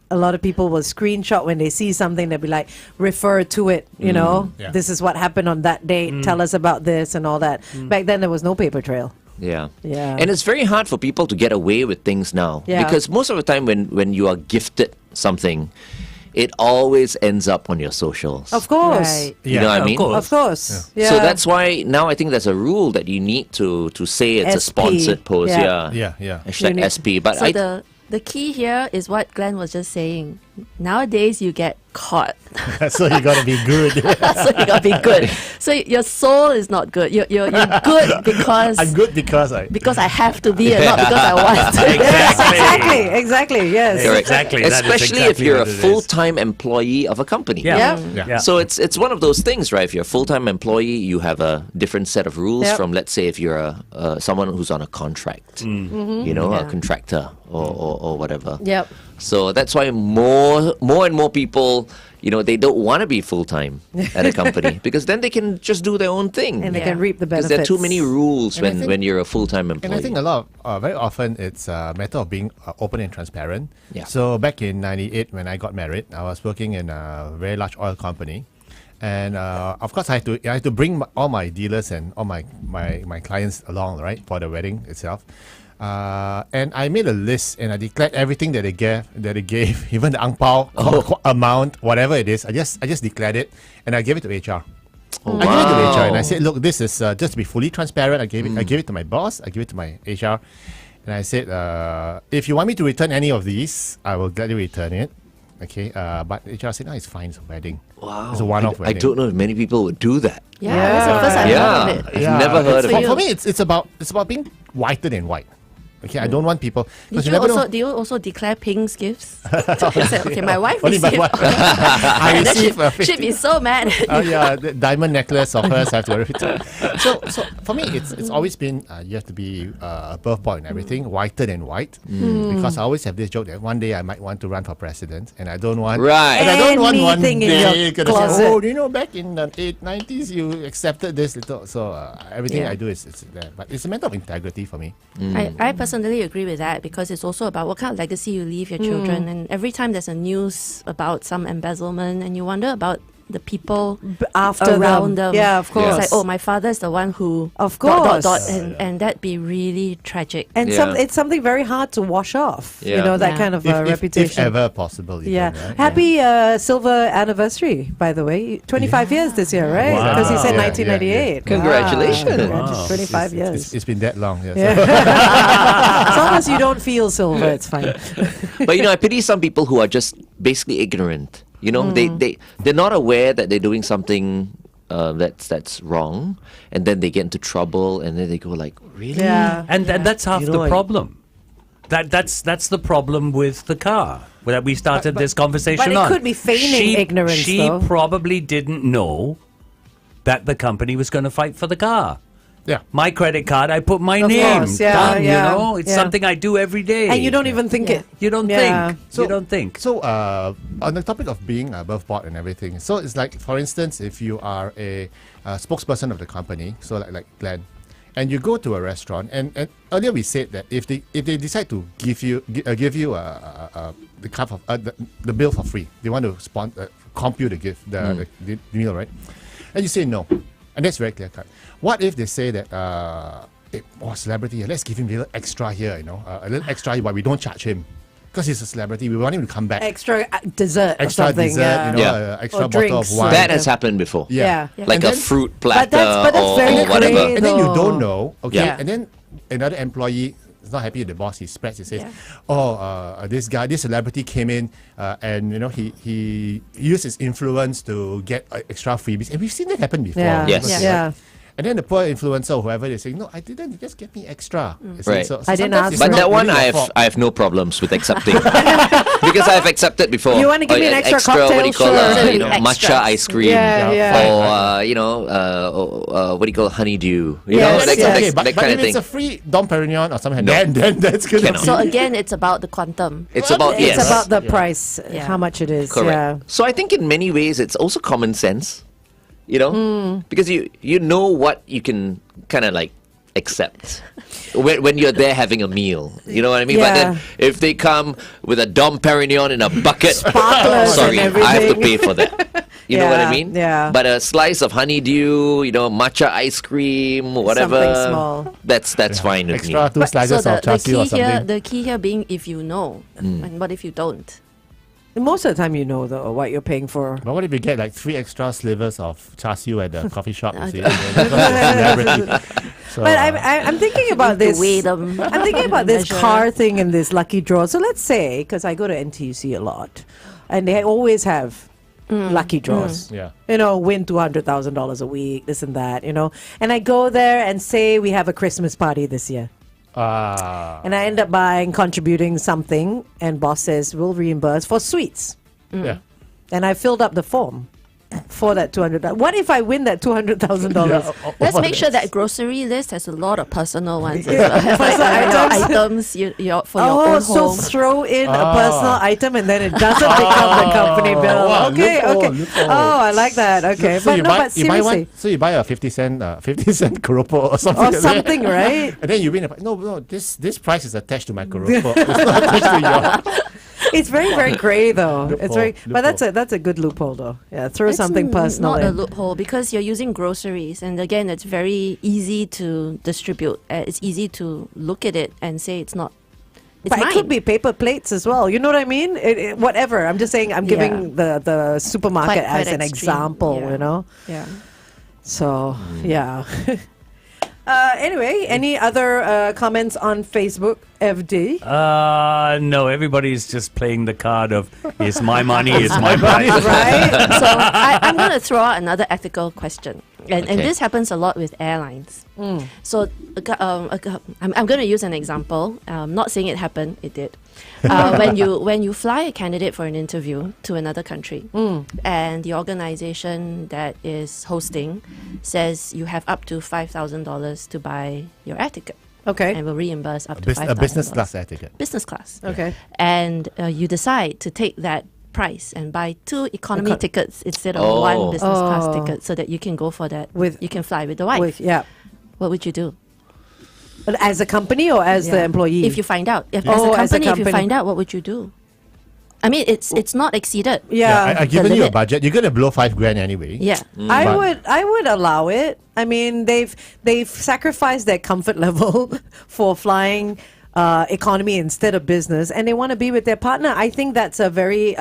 E: A lot of people will screenshot when they see something. They'll be like, refer to it.
F: Yeah.
E: This is what happened on that date. Tell us about this and all that. Back then, there was no paper trail.
C: Yeah.
E: Yeah.
C: And it's very hard for people to get away with things now.
E: Yeah.
C: Because most of the time when you are gifted something, it always ends up on your socials.
E: Of course,
G: Right.
C: You know what I
D: of
C: mean?
D: course.
E: of course. Yeah.
C: So that's why now I think there's a rule that you need to say it's a
E: SP.
C: sponsored post.
E: Yeah.
C: Yeah.
F: Yeah.
C: Hashtag
E: You need-
C: SP. But
G: So
C: I
G: the key here is what Glenn was just saying. Nowadays, you get caught.
F: So you got to be good.
G: So you gotta be good. So your soul is not good. You're good because
F: I'm good because
G: I have to be and not because I want to.
E: Exactly. Yes.
C: Correct.
D: Exactly. That is
C: Especially if
D: exactly
C: you're a
D: what it is.
C: full-time employee of a company.
D: Yeah.
E: Yep.
D: Yeah.
C: So it's one of those things, right? If you're a full-time employee, you have a different set of rules
E: Yep.
C: from, let's say, if you're someone who's on a contract, you know, a contractor or whatever.
E: Yep.
C: So that's why more and more people, you know, they don't want to be full-time at a company because then they can just do their own thing.
E: And they can reap the
C: Because
E: benefits.
C: there are too many rules
F: And I
C: when,
F: think-
C: when you're a full-time
F: And
C: employee.
F: I think a lot of, very often it's a matter of being open and transparent.
C: Yeah.
F: So back in 98 when I got married, I was working in a very large oil company. And of course I had to bring all my dealers and all my clients along, right, for the wedding itself. And I made a list and I declared everything that they gave, even the ang pao amount, whatever it is. I just declared it and I gave it to HR. I gave it to HR and I said, look, this is just to be fully transparent. I gave it to my boss. I gave it to my HR, and I said, if you want me to return any of these, I will gladly return it. Okay, but HR said, no, it's fine. It's a wedding.
C: Wow.
F: It's a one-off
C: I
F: wedding.
C: don't know if many people would do that.
G: Yeah, that's the first I've
C: Yeah.
G: heard of it.
C: I've never heard of
G: For
C: it.
G: you.
F: For me, it's about being whiter than white. Okay, I don't want people. 'cause
G: Did
F: never know.
G: do you also declare Pink's gifts? You said, okay, my wife
F: Only my
G: received.
F: wife. I
G: And then
F: received
G: she'd be so mad at
F: Oh
G: you.
F: yeah, the diamond necklace of hers I have to return. So for me, it's always been you have to be above board and everything, whiter than white. Because I always have this joke that one day I might want to run for president, and I don't want
C: Right.
F: And I don't want one
E: Anything in
F: day
E: your
F: gonna say,
E: closet.
F: oh, you know, back in the 90s you accepted this little. So everything
G: Yeah.
F: I do is there, but it's a matter of integrity for me.
G: I personally agree with that because it's also about what kind of legacy you leave your children. And every time there's a news about some embezzlement, and you wonder about the people
E: After
G: around
E: them.
G: them.
E: Yeah, of course.
G: It's like, oh, my father's the one who
E: Of
G: dot,
E: course.
G: and that'd be really tragic.
E: And
C: Yeah.
E: it's something very hard to wash off. You
C: Yeah.
E: know, that
G: Yeah.
E: kind of
F: If
E: reputation.
F: ever possible. Even,
E: Yeah.
F: right?
E: Happy silver anniversary, by the way. 25 years this year, right?
D: Wow.
E: Because you said
F: Yeah,
E: 1998.
C: Congratulations.
E: Wow. 25
F: It's-
E: years.
F: it's been that long. Yes.
E: As long as you don't feel silver, it's fine.
C: But you know, I pity some people who are just basically ignorant. You know, they're not aware that they're doing something that's wrong, and then they get into trouble, and then they go like, really?
E: Yeah.
D: And that's half
C: You know,
D: the
C: like-
D: problem. That's the problem with the car that we started this conversation
E: but it
D: on.
E: could be feigning ignorance,
D: She
E: though.
D: probably didn't know that the company was going to fight for the car.
F: Yeah.
D: My credit card, I put my
E: Of
D: name.
E: course, yeah,
D: Done,
E: yeah,
D: you know, it's
E: yeah.
D: something I do every day.
E: And you don't even think
G: Yeah.
E: it.
D: You don't
E: Yeah.
D: think. You don't think.
F: So, on the topic of being above board and everything, so it's like, for instance, if you are a spokesperson of the company, so like Glenn, and you go to a restaurant, and earlier we said that if they decide to give you the cup of the bill for free, they want to comp you the gift, the meal, right? And you say no, and that's very clear cut. What if they say that? Celebrity, let's give him a little extra here, you know, a little extra here, but we don't charge him because he's a celebrity. We want him to come back.
E: Extra dessert or
F: Extra
E: something.
F: dessert,
E: yeah.
F: you know,
C: Yeah.
F: extra
E: Or
F: bottle
E: drinks.
F: of wine.
C: That has happened before.
E: Yeah.
C: Like
F: And
C: a
F: then-
C: fruit platter
E: but that's very
C: or whatever.
E: great.
F: And then you
E: though.
F: don't know, okay?
C: Yeah.
F: And then another employee is not happy with the boss. He spreads. He says,
G: Yeah.
F: this celebrity came in, and you know he used his influence to get extra freebies, and we've seen that happen before.
E: Yeah.
C: Yes.
E: Yeah.
C: Yeah.
E: Yeah.
F: And then the poor influencer or whoever, they're saying, no, I didn't. You just get me extra. You see,
C: Right.
E: I didn't
F: sometimes
E: ask
F: it's
C: But
F: not
C: that one,
F: really your fault.
C: I have no problems with accepting because I've accepted before.
E: You wanna give me an extra
C: What do you
E: cocktail?
C: call
E: Sure.
C: you know,
G: Extras.
C: matcha ice cream,
E: Yeah, yeah.
C: or you know, what do you call honeydew? You
E: Yes,
C: know,
E: yes.
C: that,
F: Okay,
C: that,
F: but
C: that kind
F: if
C: of
F: it's
C: thing.
F: a free Dom Perignon or something,
C: No.
F: then that's gonna
C: Cannot.
F: be.
G: So again, it's about the quantum.
C: It's about
E: It's
C: yes,
E: about the
F: Yeah.
E: price,
G: Yeah.
E: how much it is.
C: correct.
E: Yeah.
C: So I think in many ways it's also common sense, you know, because you know what you can kind of like accept when you're there having a meal. You know what I mean? But then
E: Yeah.
C: if they come with a Dom Perignon in a bucket,
E: Sparklers
C: sorry,
E: and
C: I have to
E: everything.
C: pay for that. You know what I
E: Yeah,
C: mean?
E: yeah.
C: But a slice of honeydew, you know, matcha ice cream, whatever.
E: Something small.
C: That's fine with
F: extra
C: me.
F: two slices
G: so
F: of char siu or something.
G: the key here being if you know, and what if you don't?
E: Most of the time, you know, though, what you're paying for.
F: But what if you get like 3 extra slivers of char siu at the coffee shop? You see, because it's celebrity. So,
E: But I'm thinking about
G: To
E: this.
G: weigh them.
E: I'm thinking about this
G: Measure.
E: car thing and this lucky draw. So let's say, because I go to NTUC a lot, and they always have lucky draws.
F: Yeah.
E: Win $200,000 a week, this and that, And I go there and say we have a Christmas party this year. And I end up contributing something, and boss says we'll reimburse for sweets.
F: Yeah.
E: And I filled up the form for that $200,000. What if I win that $200,000?
G: Let's make sure that grocery list has a lot of personal ones as well. Items for your own
E: so
G: home.
E: throw in a personal item and then it doesn't become the company bill.
F: Wow,
E: Okay.
F: loophole.
E: Oh, I like that. Okay.
F: So you
E: but seriously.
F: you buy a 50 cent keropok or something.
E: Or
F: like
E: something,
F: that.
E: right?
F: And then you win. No, this price is attached to my keropok. It's not attached to your.
E: It's very, very grey though. It's very, but
F: Loophole.
E: that's a good loophole though. Yeah, throw
G: It's
E: something personal
G: not a
E: in.
G: loophole because you're using groceries, and again, it's very easy to distribute. It's easy to look at it and say it's not. It's
E: But
G: mine.
E: it could be paper plates as well. You know what I mean? Whatever. I'm just saying. I'm giving the supermarket
G: Quite
E: as an
G: extreme.
E: example.
G: Yeah. Yeah.
E: So yeah. Anyway, any other comments on Facebook, FD?
D: No, everybody's just playing the card of it's my money, it's my money.
E: Right?
G: So I'm going to throw out another ethical question, and this happens a lot with airlines. So I'm going to use an example. Not saying it happened, it did. When you fly a candidate for an interview to another country, and the organization that is hosting says you have up to $5,000 to buy your air ticket,
E: Okay.
G: and will reimburse up to $5,000.
F: A business class air ticket.
G: Business class.
E: Okay.
G: And you decide to take that price and buy 2 economy tickets instead of
C: Oh.
G: 1 business class
E: Oh.
G: ticket, so that you can go for that.
E: With-
G: you can fly with the wife.
E: Yeah.
G: What would you do?
E: But as a company or as the
G: Yeah.
E: employee?
G: If you find out,
E: Oh,
G: as
E: as a
G: a company, if
E: company.
G: you find out, what would you do? I mean, it's not exceeded.
E: yeah.
F: I've given you a
G: limit.
F: budget. You're going to blow $5,000 anyway.
G: Yeah.
E: I would allow it. I mean, they've sacrificed their comfort level for flying economy instead of business, and they want to be with their partner. I think that's a very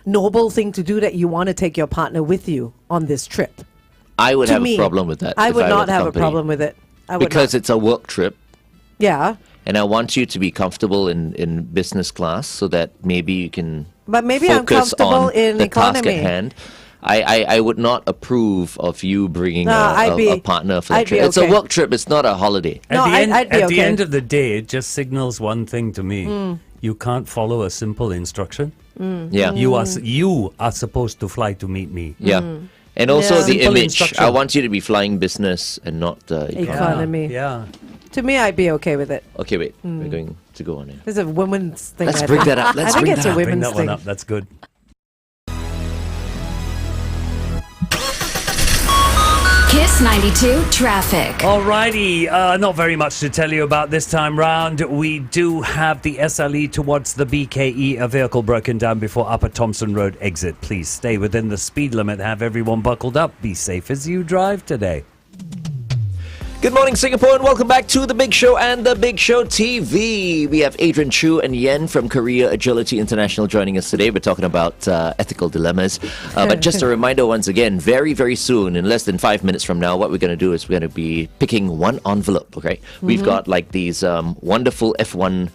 E: noble thing to do, that you want to take your partner with you on this trip.
C: I would
E: To
C: have
E: me,
C: a problem with that.
E: I
C: if
E: would
C: were
E: not
C: the
E: have
C: company.
E: a problem with it. I would
C: Because
E: not.
C: it's a work trip,
E: Yeah.
C: and I want you to be comfortable in business class so that maybe you can
E: But maybe I'm
C: focus
E: comfortable
C: on
E: in
C: the task
E: economy.
C: at hand. I would not approve of you bringing a partner for that
E: I'd be
C: trip. It's a
E: okay.
C: work trip. It's not a holiday.
E: No, I'd be
D: At the
E: okay.
D: end of the day, it just signals one thing to me. You can't follow a simple instruction.
C: Yeah.
D: You are supposed to fly to meet me.
C: Yeah. And also
E: Yeah.
C: the
D: Simple
C: image.
D: instruction.
C: I want you to be flying business and not economy.
E: Economy.
D: Yeah.
E: To me, I'd be okay with it.
C: Okay, wait. We're going to go on here.
E: It's a women's thing.
C: Let's
E: I
C: bring
E: think.
C: that up. Let's
E: I think
C: bring
E: it's
C: that
E: a
C: up.
D: Bring
E: women's
D: that one
E: thing.
D: up. That's good.
A: Kiss 92 traffic.
D: Alrighty, not very much to tell you about this time round. We do have the SLE towards the BKE, a vehicle broken down before Upper Thompson Road exit. Please stay within the speed limit. Have everyone buckled up. Be safe as you drive today.
C: Good morning, Singapore, and welcome back to The Big Show and The Big Show TV. We have Adrian Chu and Yen from Korea Agility International joining us today. We're talking about ethical dilemmas. But just a reminder once again, very, very soon, in less than 5 minutes from now, what we're going to do is we're going to be picking one envelope, okay? We've got like these wonderful F1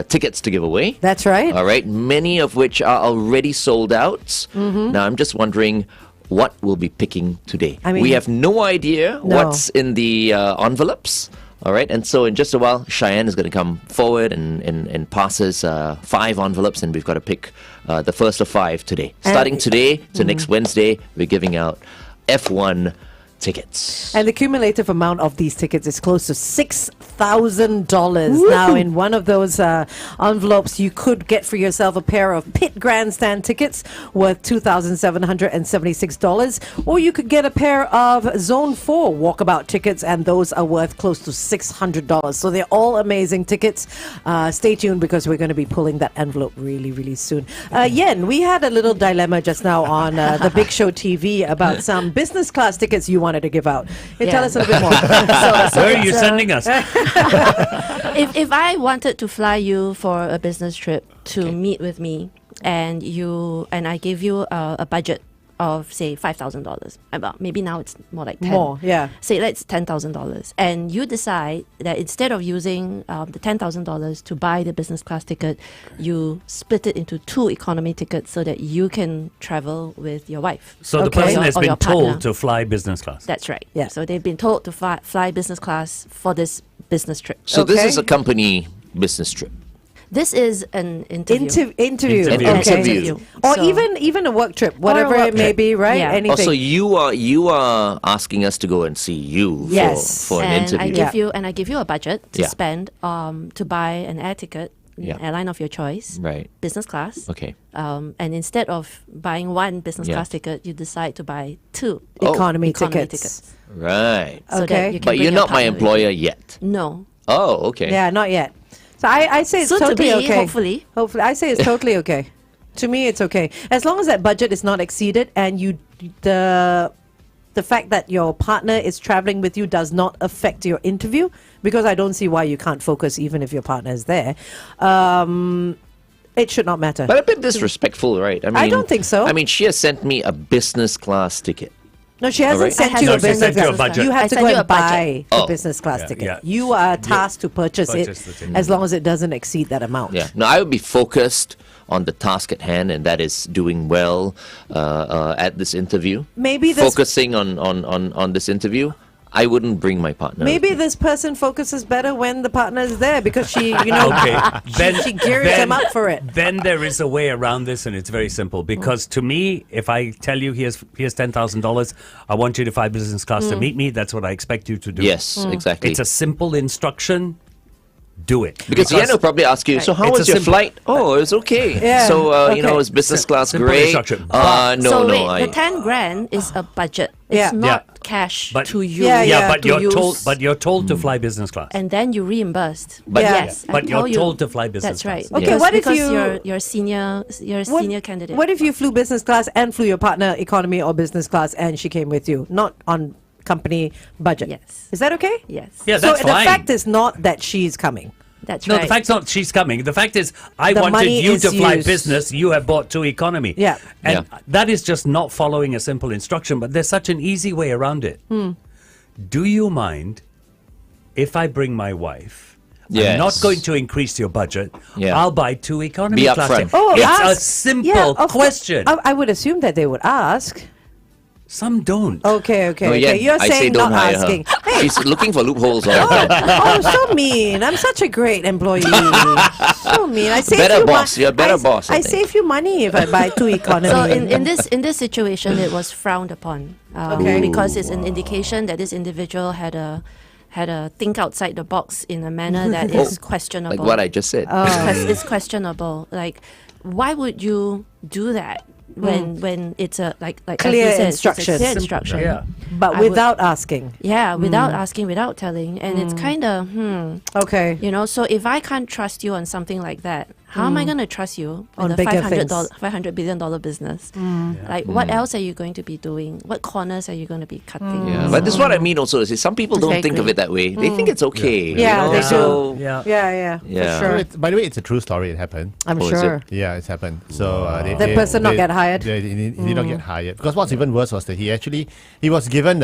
C: tickets to give away.
E: That's right.
C: All right, many of which are already sold out. Now, I'm just wondering what we'll be picking today.
E: I mean-
C: we have no idea what's in the envelopes. All right, and so in just a while, Cheyenne is going to come forward and pass us 5 envelopes, and we've got to pick the first of 5 today. Starting today to next Wednesday, we're giving out F1 tickets.
E: And the cumulative amount of these tickets is close to $6,000. Now, in one of those envelopes, you could get for yourself a pair of pit grandstand tickets worth $2,776, or you could get a pair of Zone 4 walkabout tickets, and those are worth close to $600. So they're all amazing tickets. Stay tuned, because we're going to be pulling that envelope really, really soon. Yen, we had a little dilemma just now on the Big Show TV about some business class tickets you wanted to give out. Tell
G: Yeah.
E: us a little bit more.
D: Where are you sending us?
G: If I wanted to fly you for a business trip to meet with me, and I give you a budget of say $5,000. Well, maybe now it's more like 10.
E: More, yeah.
G: Say let's $10,000, and you decide that instead of using the $10,000 to buy the business class ticket, you split it into 2 economy tickets so that you can travel with your wife.
D: So the
E: Okay.
D: person has
G: Or
D: been
G: your partner.
D: told to fly business class.
G: That's right.
E: Yeah.
G: So they've been told to fly business class for this business trip.
C: So this
E: Okay.
C: is a company business trip.
G: This is an interview.
E: Interview.
D: Interview.
E: Okay.
C: Interview.
E: Or
G: So-
E: even a work trip, whatever
G: work
E: it may
G: trip.
E: be, right?
G: Yeah.
E: Anything.
C: Also, you are asking us to go and see you
E: Yes.
C: for an
G: and
C: interview.
G: I give you a budget to
C: Yeah.
G: spend to buy an air ticket,
C: Yeah.
G: airline of your choice,
C: Right.
G: business class.
C: Okay.
G: And instead of buying one business
C: Yeah.
G: class ticket, you decide to buy 2
E: economy,
G: economy
E: tickets.
C: Right.
G: so
E: Okay.
G: that you can
C: But
G: bring
C: you're
G: your
C: not my
G: partner with
C: employer
G: you.
C: yet.
G: No.
C: Oh, okay.
E: Yeah, not yet. So I say it's
G: Soon to
E: totally
G: be,
E: okay.
G: hopefully.
E: Hopefully, I say it's totally okay. To me, it's okay as long as that budget is not exceeded, and the fact that your partner is traveling with you does not affect your interview. Because I don't see why you can't focus even if your partner is there. It should not matter.
C: But a bit disrespectful, right? I mean,
E: don't think so.
C: I mean, she has sent me a business class ticket.
E: No, she hasn't
C: Alright.
E: sent
G: I
E: you a
G: haven't
E: business
D: sent you a
E: class.
D: budget.
E: You have
G: I
E: to
G: sent
E: go
G: you a
E: and buy
G: budget.
E: the
C: Oh.
E: business class
D: Yeah,
E: ticket.
D: yeah.
E: You are tasked to purchase
D: Purchase the
E: it
D: ticket.
E: as long as it doesn't exceed that amount.
C: Yeah. No, I would be focused on the task at hand, and that is doing well at this interview.
E: Maybe this
C: Focusing on this interview. I wouldn't bring my partner.
E: maybe
C: with me.
E: this person focuses better when the partner is there because she,
D: Okay, then
E: she gears him up for it.
D: Then there is a way around this, and it's very simple. Because to me, if I tell you here's $10,000, I want you to fly business class to meet me. That's what I expect you to do.
C: Yes, exactly.
D: It's a simple instruction. Do it.
C: Because Yen will probably ask you, so how
D: It's
C: was
D: a
C: your
D: simple-
C: flight? Oh, it was okay.
E: Yeah,
C: So, you know,
E: okay.
C: was business class
D: Simple
C: great?
D: instruction.
C: No,
G: so
C: no.
G: wait, the 10 grand is a budget.
E: Yeah.
G: It's not
D: Yeah.
G: cash
D: But-
G: to you.
E: Yeah,
D: yeah,
E: yeah,
D: but
G: to
D: you're
G: use.
D: told. But you're told to fly business class.
G: And then you reimbursed.
C: But-
G: yes,
D: But
G: I
D: you're
G: tell you-
D: told to fly business
G: That's right.
D: class.
E: Okay, what if
G: because
E: you-
G: you're a senior candidate?
E: What if you flew business class and flew your partner economy or business class and she came with you, not on company budget?
G: Yes.
E: Is that okay?
G: Yes.
D: Yeah,
E: So
D: that's
E: the
D: fine.
E: fact is not that she's coming.
G: That's
D: No,
G: right.
D: the fact's not she's coming. The fact is, I
E: The
D: wanted
E: money
D: you
E: is
D: to fly
E: used.
D: business. You have bought 2 economy.
E: Yeah.
D: And
C: Yeah.
D: that is just not following a simple instruction, but there's such an easy way around it. Do you mind if I bring my wife?
C: Yes.
D: I'm not going to increase your budget.
C: Yeah.
D: I'll buy 2 economy
C: Be
D: class
C: upfront.
D: tickets.
E: Oh,
D: it's
E: ask.
D: a simple
E: Yeah, of course.
D: question.
E: I would assume that they would ask.
D: Some don't.
E: Okay, okay,
C: No,
E: okay.
C: Yen,
E: You're
C: I say
E: saying
C: don't
E: not
C: hire
E: asking.
C: her. She's looking for loopholes all the time.
E: Oh, so mean. I'm such a great employee. So mean. I save
C: Better
E: you
C: boss. You're a better boss, I
E: I
C: think.
E: save you money if I buy 2 economy.
G: So in this situation, it was frowned upon
E: Okay.
G: because it's an indication that this individual had a think outside the box in a manner that is questionable.
C: Like what I just said.
G: It's questionable. Like, why would you do that when it's a like
E: Clear
G: as you said,
E: instruction.
G: It's a clear
E: Simple.
G: instruction.
D: Yeah.
E: but
G: I would-
E: without asking.
G: Yeah, without asking, without telling, and it's kind of
E: Okay.
G: you know. So if I can't trust you on something like that, how am I going to trust you
E: On
G: with a
E: bigger
G: $500 billion business? Like, what else are you going to be doing? What corners are you going to be cutting?
C: Yeah, but this is what I mean also. Is some people
G: It's
C: don't
G: very
C: think of
G: grey.
C: it that way. They think it's okay.
E: Yeah,
C: you know?
E: they
C: So,
E: do.
D: Yeah.
E: Yeah,
C: Yeah.
E: for sure.
F: By the way, it's a true story. It happened.
E: I'm
C: Oh, is
E: sure.
F: Yeah, it's happened. So
E: That person not get hired?
F: He did not get hired because what's even worse was that he was given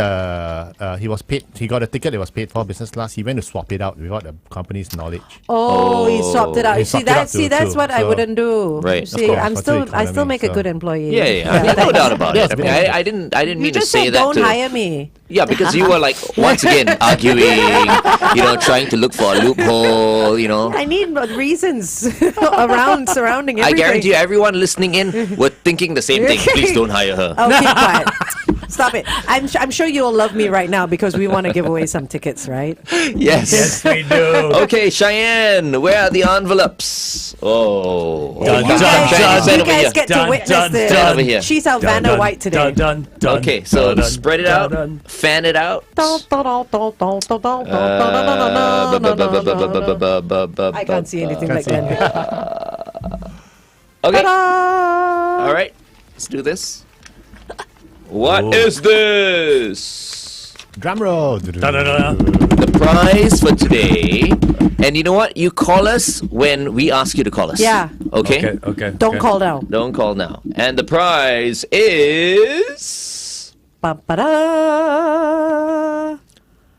F: he was paid. He got a ticket that was paid for business class. He went to swap it out without the company's knowledge.
E: Oh, he swapped it out.
F: He
E: You see
F: swapped it
E: that?
F: out
E: See,
F: to
E: that's
F: two.
E: what I
F: So-
E: wouldn't do.
C: Right,
E: You
C: of
E: see,
C: course.
E: I'm
F: For
E: still,
F: two
E: I still
F: economy,
E: make a
F: so-
E: good employee.
C: Yeah, yeah. I mean, no doubt about it. I mean,
F: Yes,
C: I didn't
E: You
C: mean to
E: just
C: say
E: said
C: that
E: don't
C: too.
E: hire me.
C: Yeah, because you were like once again arguing, trying to look for a loophole.
E: I need reasons surrounding
C: I
E: everything.
C: guarantee you, everyone listening in were thinking the same thing. Please don't hire her.
E: Oh, keep quiet. Stop it. I'm sure you'll love me right now because we want to give away some tickets, right?
C: Yes.
D: Yes, we do.
C: Okay, Cheyenne, where are the envelopes? Oh.
D: Dun,
E: You
D: dun,
E: guys,
D: dun,
E: you
C: over
E: guys
C: here.
E: get to
D: Dun,
E: witness
D: dun,
E: this.
D: dun.
C: Over here.
E: She's our Vanna White today.
D: Dun, dun, dun,
C: Okay, so
D: dun, dun,
C: spread it
D: dun,
C: out,
D: dun.
C: fan it out.
E: I can't see anything back then.
C: Okay,
E: Ta-da!
C: all right, let's do this. What
D: Oh.
C: is this?
F: Drum roll.
D: Da, da, da.
C: The prize for today And you know what? You call us when we ask you to call us.
E: Yeah.
C: Okay?
D: Okay.
E: Don't call now.
C: Don't call now. And the prize is
E: Ba-ba-da.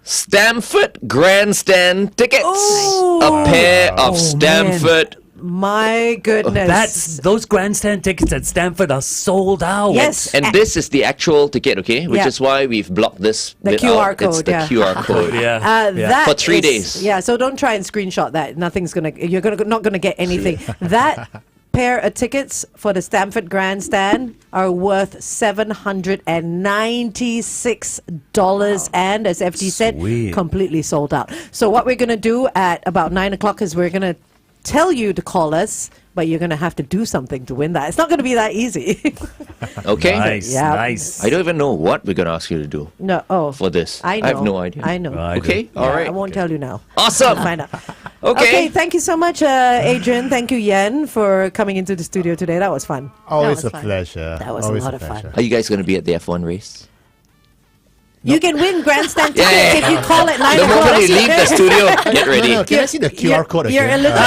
C: Stamford Grandstand tickets.
E: Oh.
C: A pair of Stamford.
E: My goodness.
D: Those grandstand tickets at Stanford are sold out.
E: Yes.
C: And this is the actual ticket, okay? Which
E: Yeah.
C: is why we've blocked this.
E: The
C: bit
E: QR
C: out. It's
E: code,
C: the
E: yeah.
C: QR code.
D: Yeah.
E: That
C: For 3
E: is-
C: days.
E: Yeah, so don't try and screenshot that. You're not gonna get anything. That pair of tickets for the Stamford Grandstand are worth $796, and as FD said,
D: Sweet.
E: completely sold out. So what we're gonna do at about 9 o'clock is we're gonna tell you to call us, but you're gonna have to do something to win that. It's not gonna be that easy.
C: Okay?
D: Nice,
E: Yeah.
D: nice.
C: I don't even know what we're going to ask you to do
E: No, oh,
C: for this.
E: I know.
C: have no idea.
E: I know.
D: I do.
C: Okay? All
E: Yeah,
C: right.
E: I won't tell you now.
C: Awesome.
E: We'll find out.
C: Okay.
E: Thank you so much, Adrian. Thank you, Yen, for coming into the studio today. That was fun.
F: Always
G: was
F: a
G: fun.
F: pleasure.
E: That was
F: Always
E: a lot of fun.
F: pleasure.
C: Are you guys going to be at the F1 race?
E: You can win grandstand
C: Yeah,
E: tickets
C: yeah,
E: if you call at 9
C: The
E: o'clock.
C: moment you leave the studio, get ready.
F: No, can I see the QR code
E: You're
F: again?
E: eligible.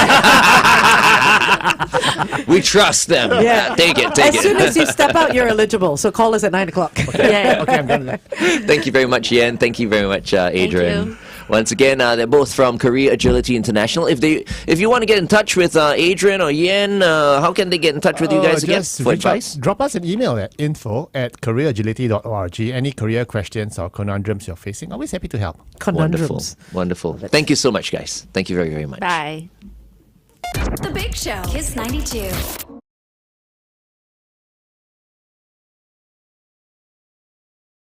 C: We trust them.
E: Yeah.
C: Take it.
E: As soon as you step out, you're eligible. So call us at 9 o'clock.
G: Yeah.
F: Okay, I'm done.
C: Thank you very much, Yen. Thank you very much, Adrian.
G: you.
C: Once again, they're both from Career Agility International. If you want to get in touch with Adrian or Yen, how can they get in touch with you guys again
F: Just
C: for
F: reach out-
C: advice?
F: drop us an email at info@careeragility.org. Any career questions or conundrums you're facing, always happy to help.
C: Wonderful,
E: Conundrums.
C: wonderful. Thank you so much, guys. Thank you very, very much.
G: Bye.
A: The Big Show. Kiss 92.